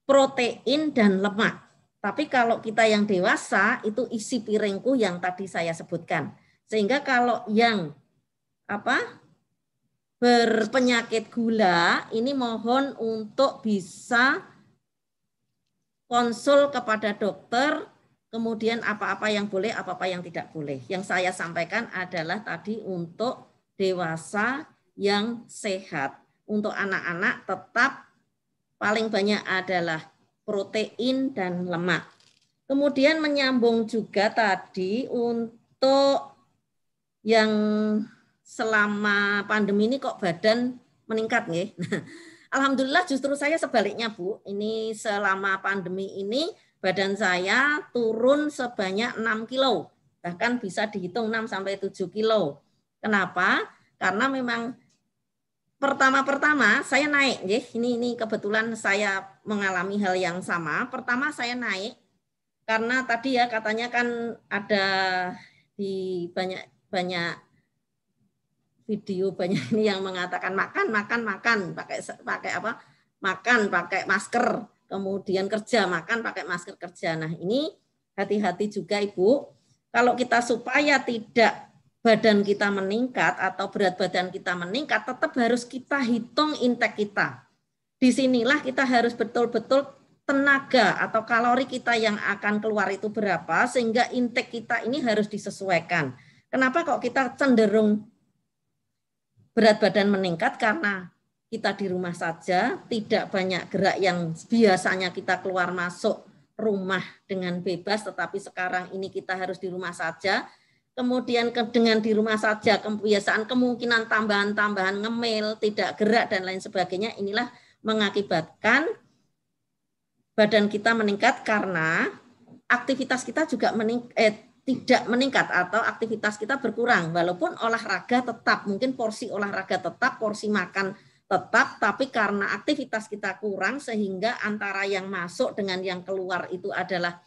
protein dan lemak. Tapi kalau kita yang dewasa itu isi piringku yang tadi saya sebutkan. Sehingga kalau yang berpenyakit gula ini mohon untuk bisa konsul kepada dokter, kemudian apa-apa yang boleh, apa-apa yang tidak boleh. Yang saya sampaikan adalah tadi untuk dewasa yang sehat. Untuk anak-anak tetap paling banyak adalah protein dan lemak. Kemudian menyambung juga tadi untuk yang selama pandemi ini kok badan meningkat nggih. Alhamdulillah justru saya sebaliknya Bu. Ini selama pandemi ini badan saya turun sebanyak 6 kilo. Bahkan bisa dihitung 6 sampai 7 kilo. Kenapa? Karena memang pertama-pertama saya naik nggih. Ini kebetulan saya mengalami hal yang sama. Pertama saya naik karena tadi ya katanya kan ada di banyak video banyak ini yang mengatakan makan pakai apa? Makan pakai masker, kemudian kerja makan pakai masker kerja. Nah, ini hati-hati juga Ibu. Kalau kita supaya tidak badan kita meningkat atau berat badan kita meningkat, tetap harus kita hitung intake kita. Disinilah kita harus betul-betul tenaga atau kalori kita yang akan keluar itu berapa, sehingga intake kita ini harus disesuaikan. Kenapa kok kita cenderung berat badan meningkat? Karena kita di rumah saja, tidak banyak gerak yang biasanya kita keluar masuk rumah dengan bebas, tetapi sekarang ini kita harus di rumah saja. Kemudian dengan di rumah saja, kebiasaan kemungkinan tambahan-tambahan ngemil, tidak gerak dan lain sebagainya, inilah mengakibatkan badan kita meningkat karena aktivitas kita juga tidak meningkat atau aktivitas kita berkurang. Walaupun olahraga tetap, mungkin porsi olahraga tetap, porsi makan tetap, tapi karena aktivitas kita kurang sehingga antara yang masuk dengan yang keluar itu adalah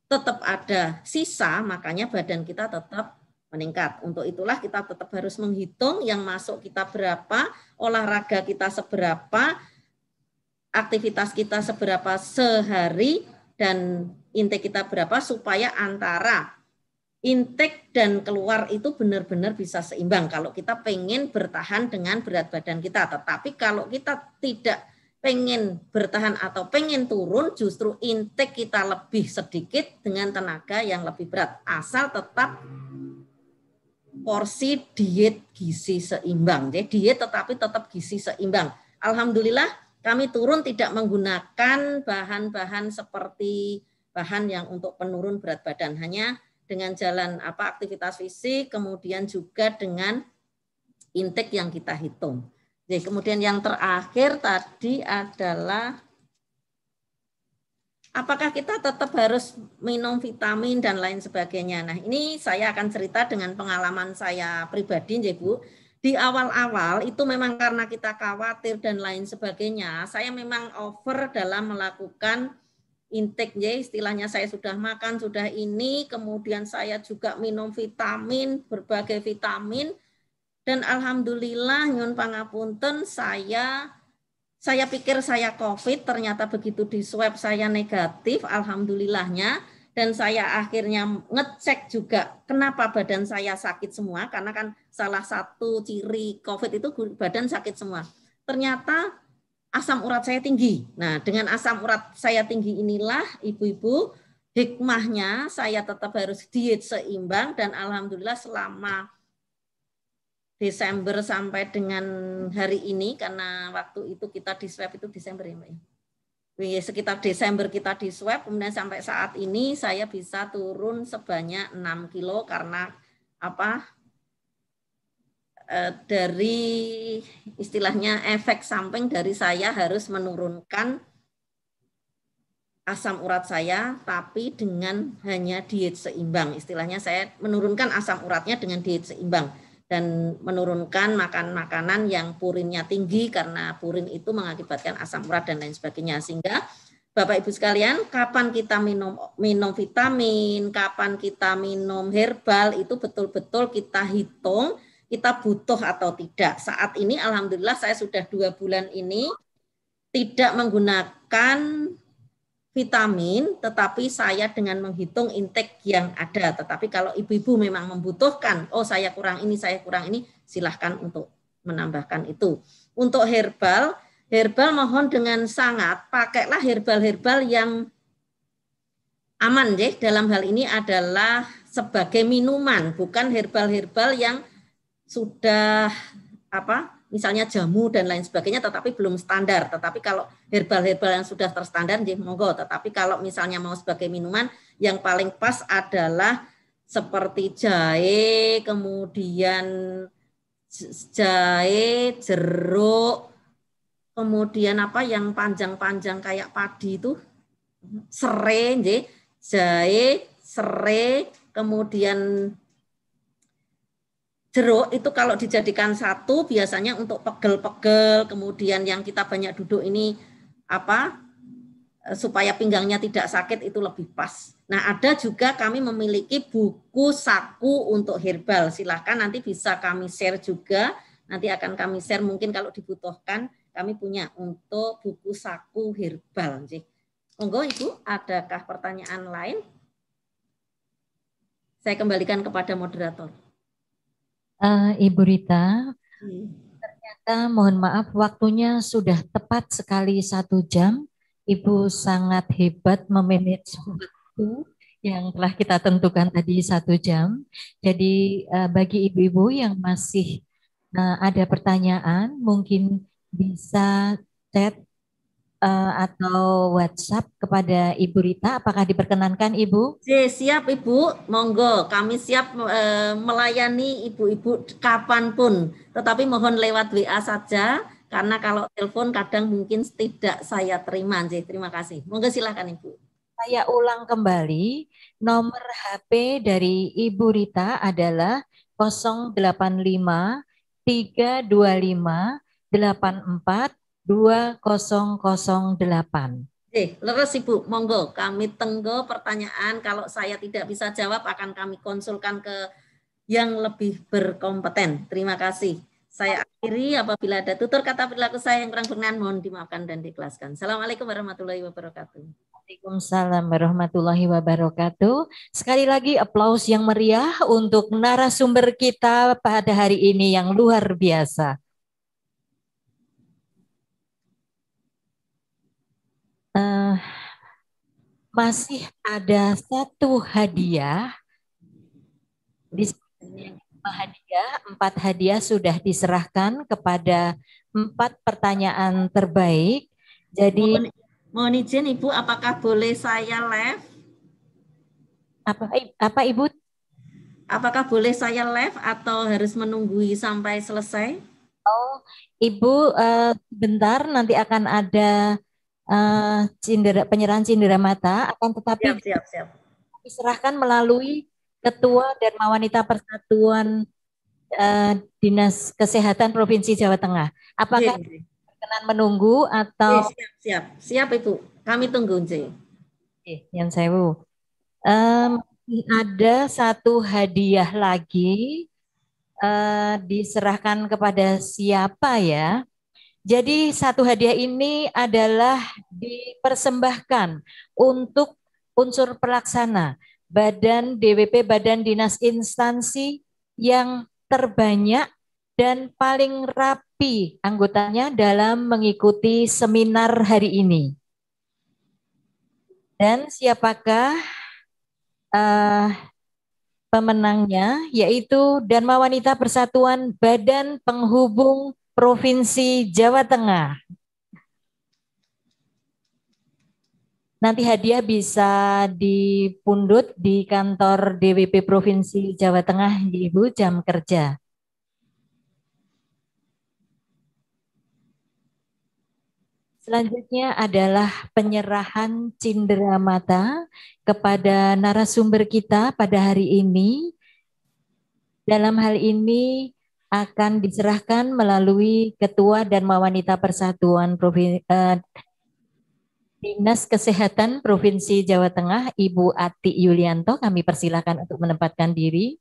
tetap ada sisa, makanya badan kita tetap meningkat. Untuk itulah kita tetap harus menghitung yang masuk kita berapa, olahraga kita seberapa, aktivitas kita seberapa sehari, dan intake kita berapa supaya antara intake dan keluar itu benar-benar bisa seimbang kalau kita pengen bertahan dengan berat badan kita. Tetapi kalau kita tidak pengen bertahan atau pengen turun, justru intake kita lebih sedikit dengan tenaga yang lebih berat. Asal tetap porsi diet gizi seimbang. Jadi diet tetapi tetap gizi seimbang. Alhamdulillah kami turun tidak menggunakan bahan-bahan seperti bahan yang untuk penurun berat badan. Hanya dengan jalan aktivitas fisik, kemudian juga dengan intake yang kita hitung. Jadi kemudian yang terakhir tadi adalah apakah kita tetap harus minum vitamin dan lain sebagainya. Nah ini saya akan cerita dengan pengalaman saya pribadi, Bu. Di awal-awal itu memang karena kita khawatir dan lain sebagainya, saya memang over dalam melakukan intake, ya istilahnya saya sudah makan, sudah ini, kemudian saya juga minum vitamin, berbagai vitamin, dan alhamdulillah nyun pangapunten saya pikir saya COVID, ternyata begitu di swab saya negatif, alhamdulillahnya, dan saya akhirnya ngecek juga kenapa badan saya sakit semua, karena kan salah satu ciri COVID itu badan sakit semua. Ternyata asam urat saya tinggi. Nah, dengan asam urat saya tinggi inilah, ibu-ibu, hikmahnya saya tetap harus diet seimbang, dan alhamdulillah selama Desember sampai dengan hari ini, karena waktu itu kita di swab itu Desember ya Mbak. Sekitar Desember kita di swab, kemudian sampai saat ini saya bisa turun sebanyak 6 kilo karena dari istilahnya efek samping dari saya harus menurunkan asam urat saya, tapi dengan hanya diet seimbang. Istilahnya saya menurunkan asam uratnya dengan diet seimbang. Dan menurunkan makan makanan yang purinnya tinggi karena purin itu mengakibatkan asam urat dan lain sebagainya. Sehingga Bapak Ibu sekalian, kapan kita minum vitamin, kapan kita minum herbal, itu betul-betul kita hitung kita butuh atau tidak. Saat ini alhamdulillah saya sudah 2 bulan ini tidak menggunakan vitamin, tetapi saya dengan menghitung intake yang ada. Tetapi kalau ibu-ibu memang membutuhkan, oh saya kurang ini, silahkan untuk menambahkan itu. Untuk herbal mohon dengan sangat, pakailah herbal-herbal yang aman. Ya. Dalam hal ini adalah sebagai minuman, bukan herbal-herbal yang sudah misalnya jamu dan lain sebagainya, tetapi belum standar. Tetapi kalau herbal-herbal yang sudah terstandar, monggo. Tetapi kalau misalnya mau sebagai minuman, yang paling pas adalah seperti jahe, kemudian jahe, jeruk, kemudian yang panjang-panjang kayak padi itu, serai, jahe, serai, kemudian jeruk itu kalau dijadikan satu biasanya untuk pegel-pegel, kemudian yang kita banyak duduk ini supaya pinggangnya tidak sakit itu lebih pas. Nah, ada juga kami memiliki buku saku untuk herbal. Silahkan nanti bisa kami share juga. Nanti akan kami share mungkin kalau dibutuhkan kami punya untuk buku saku herbal. Monggo Ibu, adakah pertanyaan lain? Saya kembalikan kepada moderator. Ibu Rita, ternyata mohon maaf waktunya sudah tepat sekali 1 jam. Ibu sangat hebat memanage waktu yang telah kita tentukan tadi 1 jam. Jadi bagi ibu-ibu yang masih ada pertanyaan, mungkin bisa chat atau WhatsApp kepada Ibu Rita. Apakah diperkenankan Ibu? Siap Ibu, monggo. Kami siap melayani ibu-ibu kapanpun. Tetapi mohon lewat WA saja, karena kalau telepon kadang mungkin tidak saya terima. Terima kasih. Monggo silakan Ibu. Saya ulang kembali, nomor HP dari Ibu Rita adalah 085 325 84 2008. Leres Ibu, monggo kami tunggu pertanyaan. Kalau saya tidak bisa jawab akan kami konsulkan ke yang lebih berkompeten. Terima kasih. Saya akhiri, apabila ada tutur kata perilaku saya yang kurang berkenan mohon dimaafkan dan diikhlaskan. Assalamualaikum warahmatullahi wabarakatuh. Waalaikumsalam warahmatullahi wabarakatuh. Sekali lagi aplaus yang meriah untuk narasumber kita pada hari ini yang luar biasa. Masih ada satu hadiah. Di hadiah, 4 hadiah sudah diserahkan kepada 4 pertanyaan terbaik. Jadi mohon izin Ibu, apakah boleh saya live? Apa Ibu? Apakah boleh saya live atau harus menunggu sampai selesai? Oh, Ibu, bentar nanti akan ada penyerahan cindera mata, akan tetapi siap. diserahkan melalui Ketua Dharma Wanita Persatuan Dinas Kesehatan Provinsi Jawa Tengah. Apakah berkenan menunggu atau? Siap Ibu. Kami tunggu Nje. Yang sewu. Ada satu hadiah lagi diserahkan kepada siapa ya? Jadi satu hadiah ini adalah dipersembahkan untuk unsur pelaksana Badan DWP Badan Dinas Instansi yang terbanyak dan paling rapi anggotanya dalam mengikuti seminar hari ini. Dan siapakah pemenangnya? Yaitu Dharma Wanita Persatuan Badan Penghubung Provinsi Jawa Tengah. Nanti hadiah bisa dipundut di kantor DWP Provinsi Jawa Tengah di Ibu jam kerja. Selanjutnya adalah penyerahan cindera mata kepada narasumber kita pada hari ini. Dalam hal ini akan diserahkan melalui Ketua Dharma Wanita Persatuan Dinas Kesehatan Provinsi Jawa Tengah, Ibu Ati Yulianto. Kami persilakan untuk menempatkan diri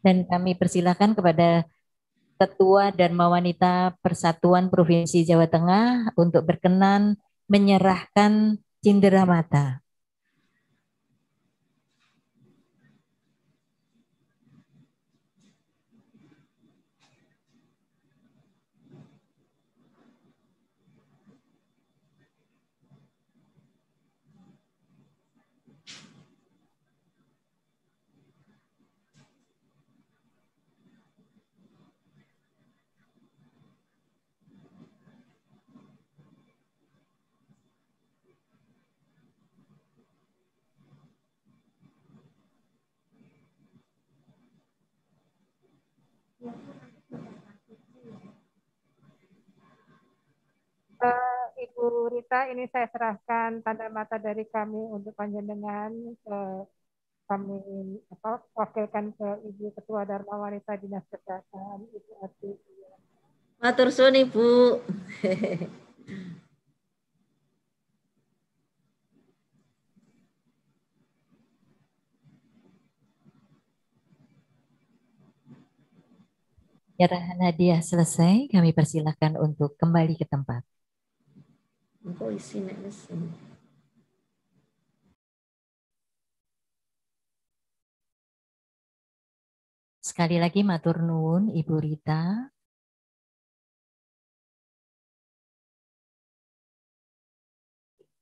dan kami persilakan kepada Ketua Dharma Wanita Persatuan Provinsi Jawa Tengah untuk berkenan menyerahkan cindera mata. Ibu Rita, ini saya serahkan tanda mata dari kami untuk panjenengan. Kami wakilkan ke Ibu Ketua Dharma Wanita Dinas Kesehatan, Ibu Ati. Matur suwun Ibu. Penyerahan hadiah selesai, kami persilakan untuk kembali ke tempat. Sekali lagi matur nuwun Ibu Rita.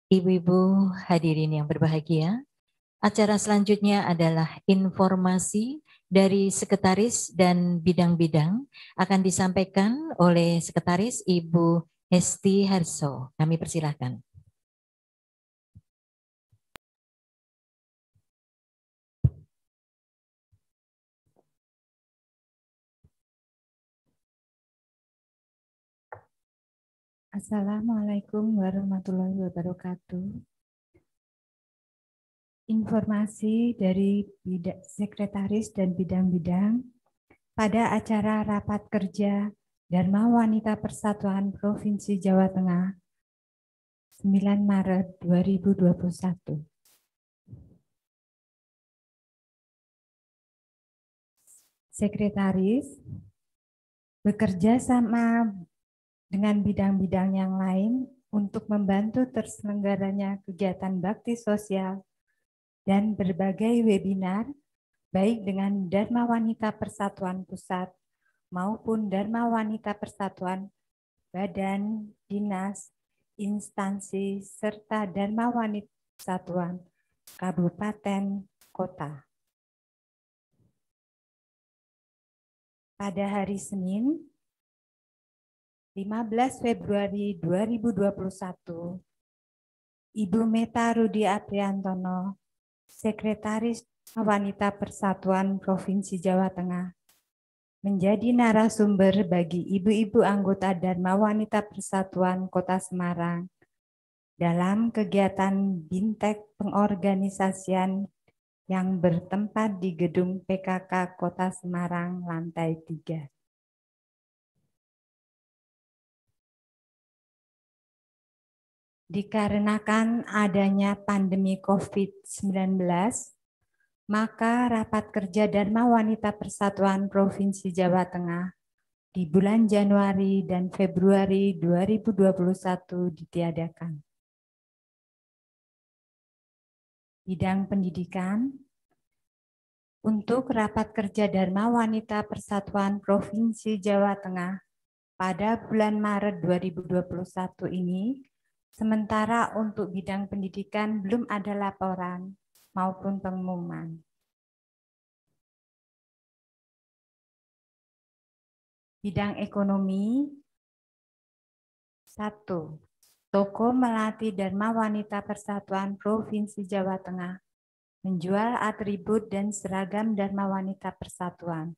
Ibu-ibu hadirin yang berbahagia, acara selanjutnya adalah informasi dari sekretaris dan bidang-bidang akan disampaikan oleh sekretaris Ibu Hesti Harso. Kami persilahkan. Assalamualaikum warahmatullahi wabarakatuh. Informasi dari sekretaris dan bidang-bidang pada acara rapat kerja Dharma Wanita Persatuan Provinsi Jawa Tengah 9 Maret 2021. Sekretaris bekerja sama dengan bidang-bidang yang lain untuk membantu terselenggaranya kegiatan bakti sosial dan berbagai webinar, baik dengan Dharma Wanita Persatuan Pusat maupun Dharma Wanita Persatuan Badan, Dinas, Instansi, serta Dharma Wanita Persatuan Kabupaten, Kota. Pada hari Senin, 15 Februari 2021, Ibu Meta Rudi Apriantono, Sekretaris Wanita Persatuan Provinsi Jawa Tengah, menjadi narasumber bagi ibu-ibu anggota Dharma Wanita Persatuan Kota Semarang dalam kegiatan Bintek Pengorganisasian yang bertempat di Gedung PKK Kota Semarang lantai 3. Dikarenakan adanya pandemi COVID-19, maka rapat kerja Dharma Wanita Persatuan Provinsi Jawa Tengah di bulan Januari dan Februari 2021 ditiadakan. Bidang pendidikan, untuk rapat kerja Dharma Wanita Persatuan Provinsi Jawa Tengah pada bulan Maret 2021 ini, sementara untuk bidang pendidikan belum ada laporan maupun pengumuman. Bidang ekonomi, 1. Toko Melati Dharma Wanita Persatuan Provinsi Jawa Tengah menjual atribut dan seragam Dharma Wanita Persatuan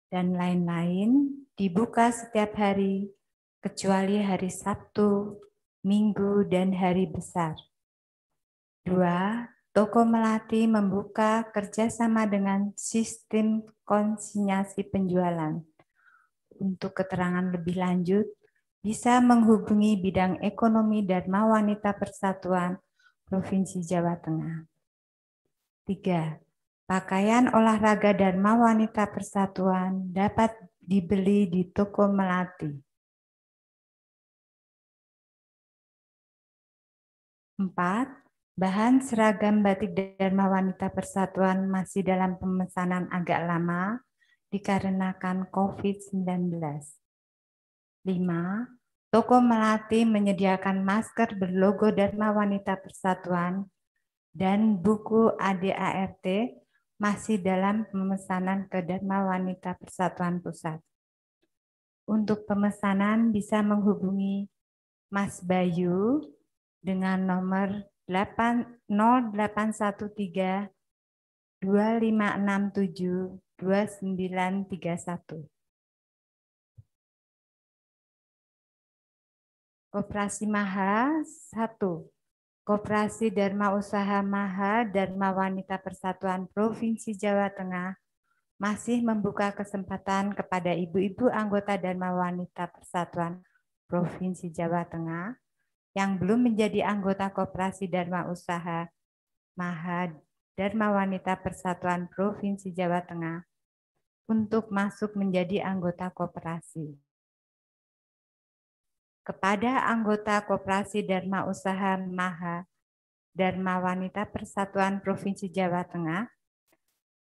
dan lain-lain dibuka setiap hari kecuali hari Sabtu, Minggu, dan hari besar. 2. Toko Melati membuka kerjasama dengan sistem konsinyasi penjualan. Untuk keterangan lebih lanjut, bisa menghubungi bidang ekonomi Dharma Wanita Persatuan Provinsi Jawa Tengah. 3. Pakaian olahraga Dharma Wanita Persatuan dapat dibeli di Toko Melati. 4. Bahan seragam batik Dharma Wanita Persatuan masih dalam pemesanan agak lama dikarenakan COVID-19. 5. Toko Melati menyediakan masker berlogo Dharma Wanita Persatuan dan buku ADART masih dalam pemesanan ke Dharma Wanita Persatuan Pusat. Untuk pemesanan bisa menghubungi Mas Bayu dengan nomor 0813 2567 2931. Koperasi Maha 1. Koperasi Dharma Usaha Maha Dharma Wanita Persatuan Provinsi Jawa Tengah masih membuka kesempatan kepada ibu-ibu anggota Dharma Wanita Persatuan Provinsi Jawa Tengah yang belum menjadi anggota Koperasi Dharma Usaha Maha Dharma Wanita Persatuan Provinsi Jawa Tengah untuk masuk menjadi anggota koperasi. Kepada anggota Koperasi Dharma Usaha Maha Dharma Wanita Persatuan Provinsi Jawa Tengah,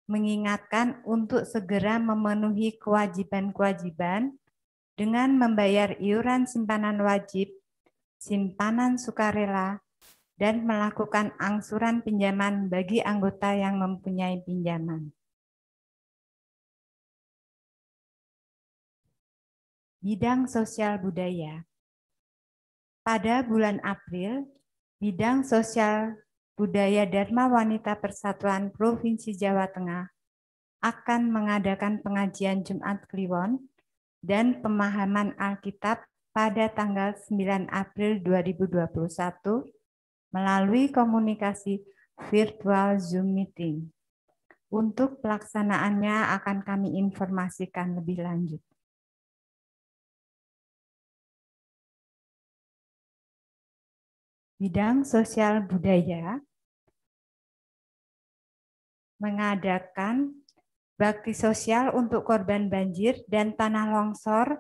mengingatkan untuk segera memenuhi kewajiban-kewajiban dengan membayar iuran simpanan wajib, simpanan sukarela, dan melakukan angsuran pinjaman bagi anggota yang mempunyai pinjaman. Bidang sosial budaya. Pada bulan April, Bidang Sosial Budaya Dharma Wanita Persatuan Provinsi Jawa Tengah akan mengadakan pengajian Jumat Kliwon dan pemahaman Alkitab pada tanggal 9 April 2021 melalui komunikasi virtual Zoom meeting. Untuk pelaksanaannya akan kami informasikan lebih lanjut. Bidang Sosial Budaya mengadakan bakti sosial untuk korban banjir dan tanah longsor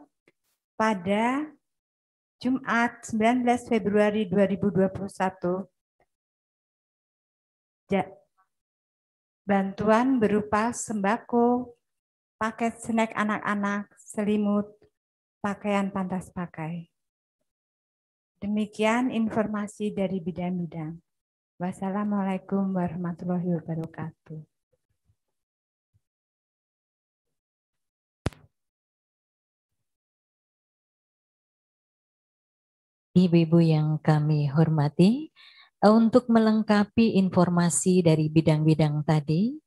pada Jumat 19 Februari 2021, bantuan berupa sembako, paket snack anak-anak, selimut, pakaian pantas pakai. Demikian informasi dari bidang-bidang. Wassalamualaikum warahmatullahi wabarakatuh. Ibu-ibu yang kami hormati, untuk melengkapi informasi dari bidang-bidang tadi,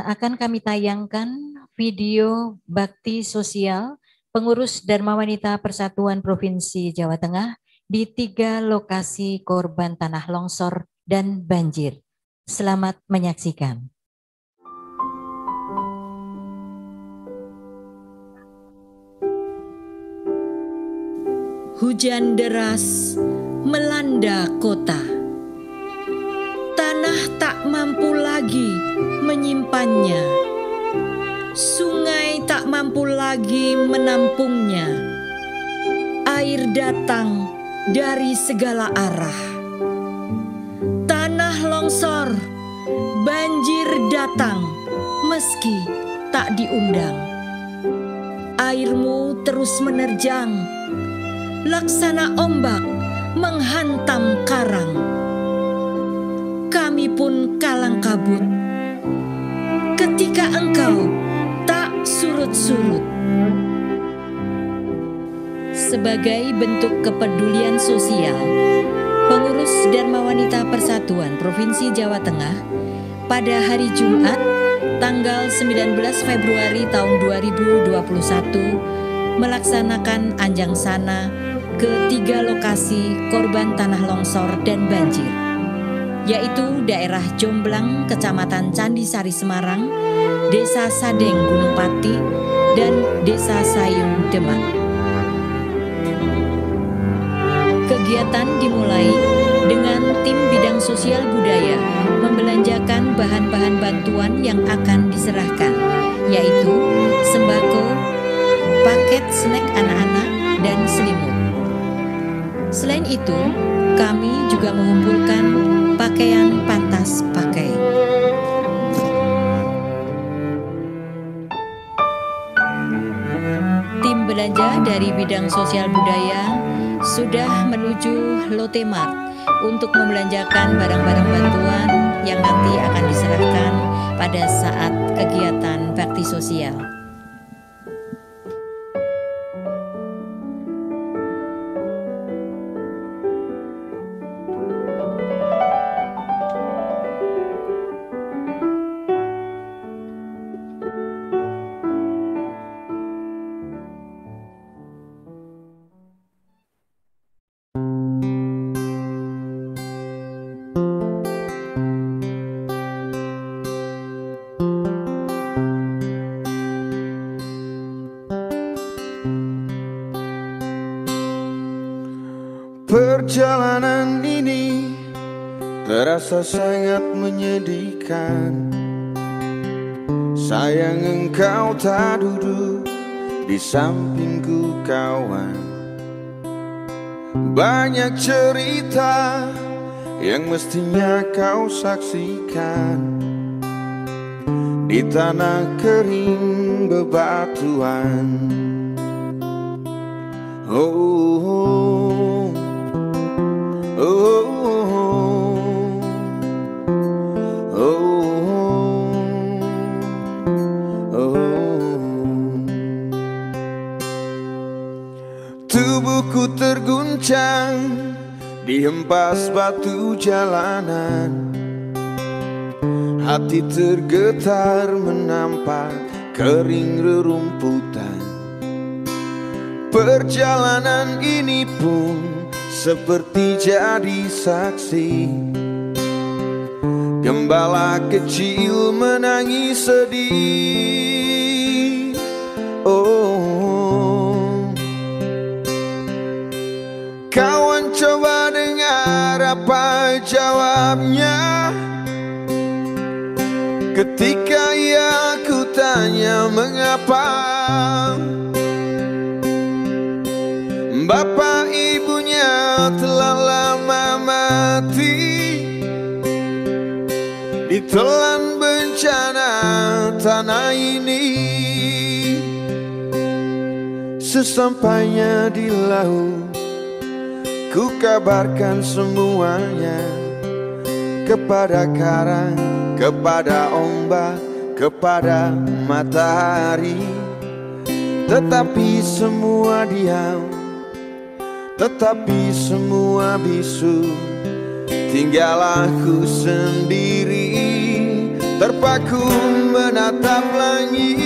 akan kami tayangkan video bakti sosial pengurus Dharma Wanita Persatuan Provinsi Jawa Tengah di 3 lokasi korban tanah longsor dan banjir. Selamat menyaksikan. Hujan deras melanda kota. Tanah tak mampu lagi menyimpannya. Sungai tak mampu lagi menampungnya. Air datang dari segala arah. Tanah longsor, banjir datang meski tak diundang. Airmu terus menerjang, laksana ombak menghantam karang. Kami pun kalang kabut ketika engkau tak surut-surut. Sebagai bentuk kepedulian sosial, pengurus Dharma Wanita Persatuan Provinsi Jawa Tengah pada hari Jumat tanggal 19 Februari tahun 2021 melaksanakan anjang sana ke 3 lokasi korban tanah longsor dan banjir, yaitu daerah Jomblang, Kecamatan Candisari Semarang, Desa Sadeng Gunung Pati, dan Desa Sayung Demak. Kegiatan dimulai dengan tim bidang sosial budaya membelanjakan bahan-bahan bantuan yang akan diserahkan, yaitu sembako, paket snack anak-anak, dan selimut. Selain itu, kami juga mengumpulkan pakaian pantas pakai. Tim belanja dari bidang sosial budaya sudah menuju Lotte Mart untuk membelanjakan barang-barang bantuan yang nanti akan diserahkan pada saat kegiatan bakti sosial. Perjalanan ini terasa sangat menyedihkan. Sayang engkau tak duduk di sampingku kawan. Banyak cerita yang mestinya kau saksikan di tanah kering bebatuan. Tubuhku terguncang dihempas batu jalanan. Hati tergetar menampak kering rerumputan. Perjalanan ini pun seperti jadi saksi. Gembala kecil menangis sedih. Kawan coba dengar apa jawabnya ketika ia kutanya mengapa. Bapak mati ditelan bencana tanah ini. Sesampainya di laut, ku kabarkan semuanya kepada karang, kepada ombak, kepada matahari. Tetapi semua diam, tetapi semua bisu. Tinggal aku sendiri, terpaku menatap langit.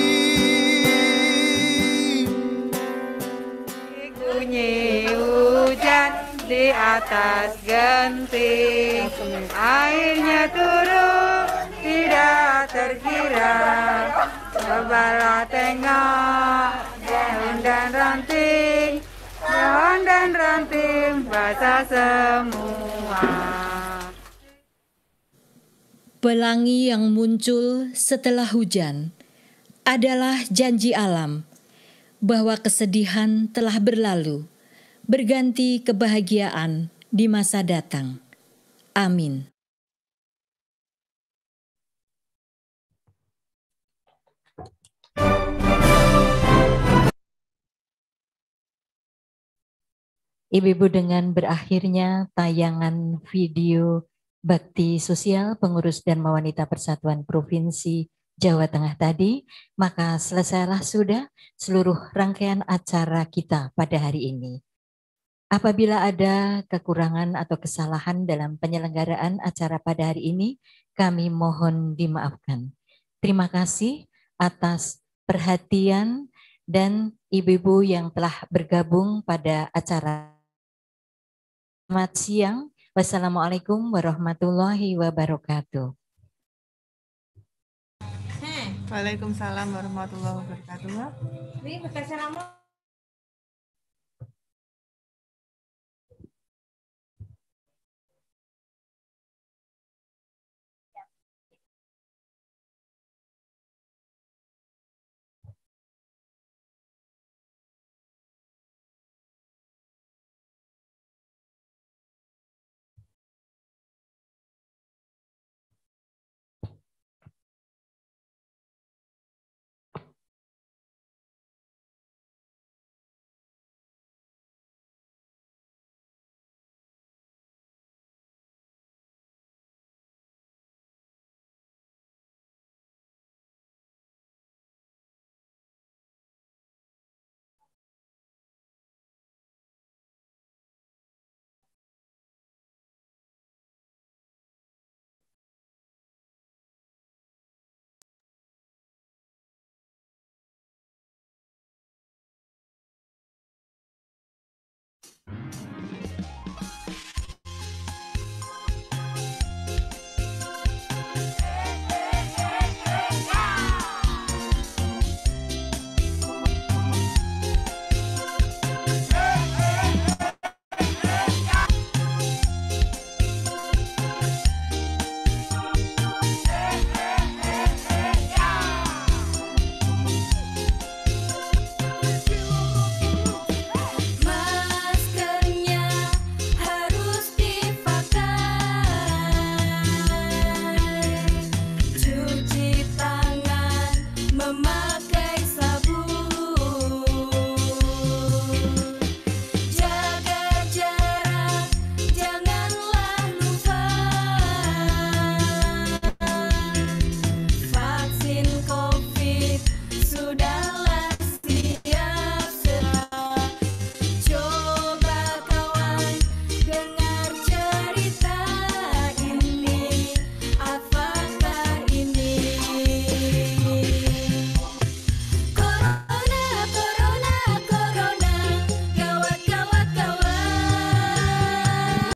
Bunyi hujan di atas genting, airnya turun tidak terkira. Cobalah tengok daun dan ranting basah semua. Pelangi yang muncul setelah hujan adalah janji alam bahwa kesedihan telah berlalu, berganti kebahagiaan di masa datang. Amin. Ibu-ibu, dengan berakhirnya tayangan video bakti sosial pengurus Dharma Wanita Persatuan Provinsi Jawa Tengah tadi, maka selesailah sudah seluruh rangkaian acara kita pada hari ini. Apabila ada kekurangan atau kesalahan dalam penyelenggaraan acara pada hari ini, kami mohon dimaafkan. Terima kasih atas perhatian dan ibu-ibu yang telah bergabung pada acara. Selamat siang. Wassalamualaikum warahmatullahi wabarakatuh. Waalaikumsalam warahmatullahi wabarakatuh.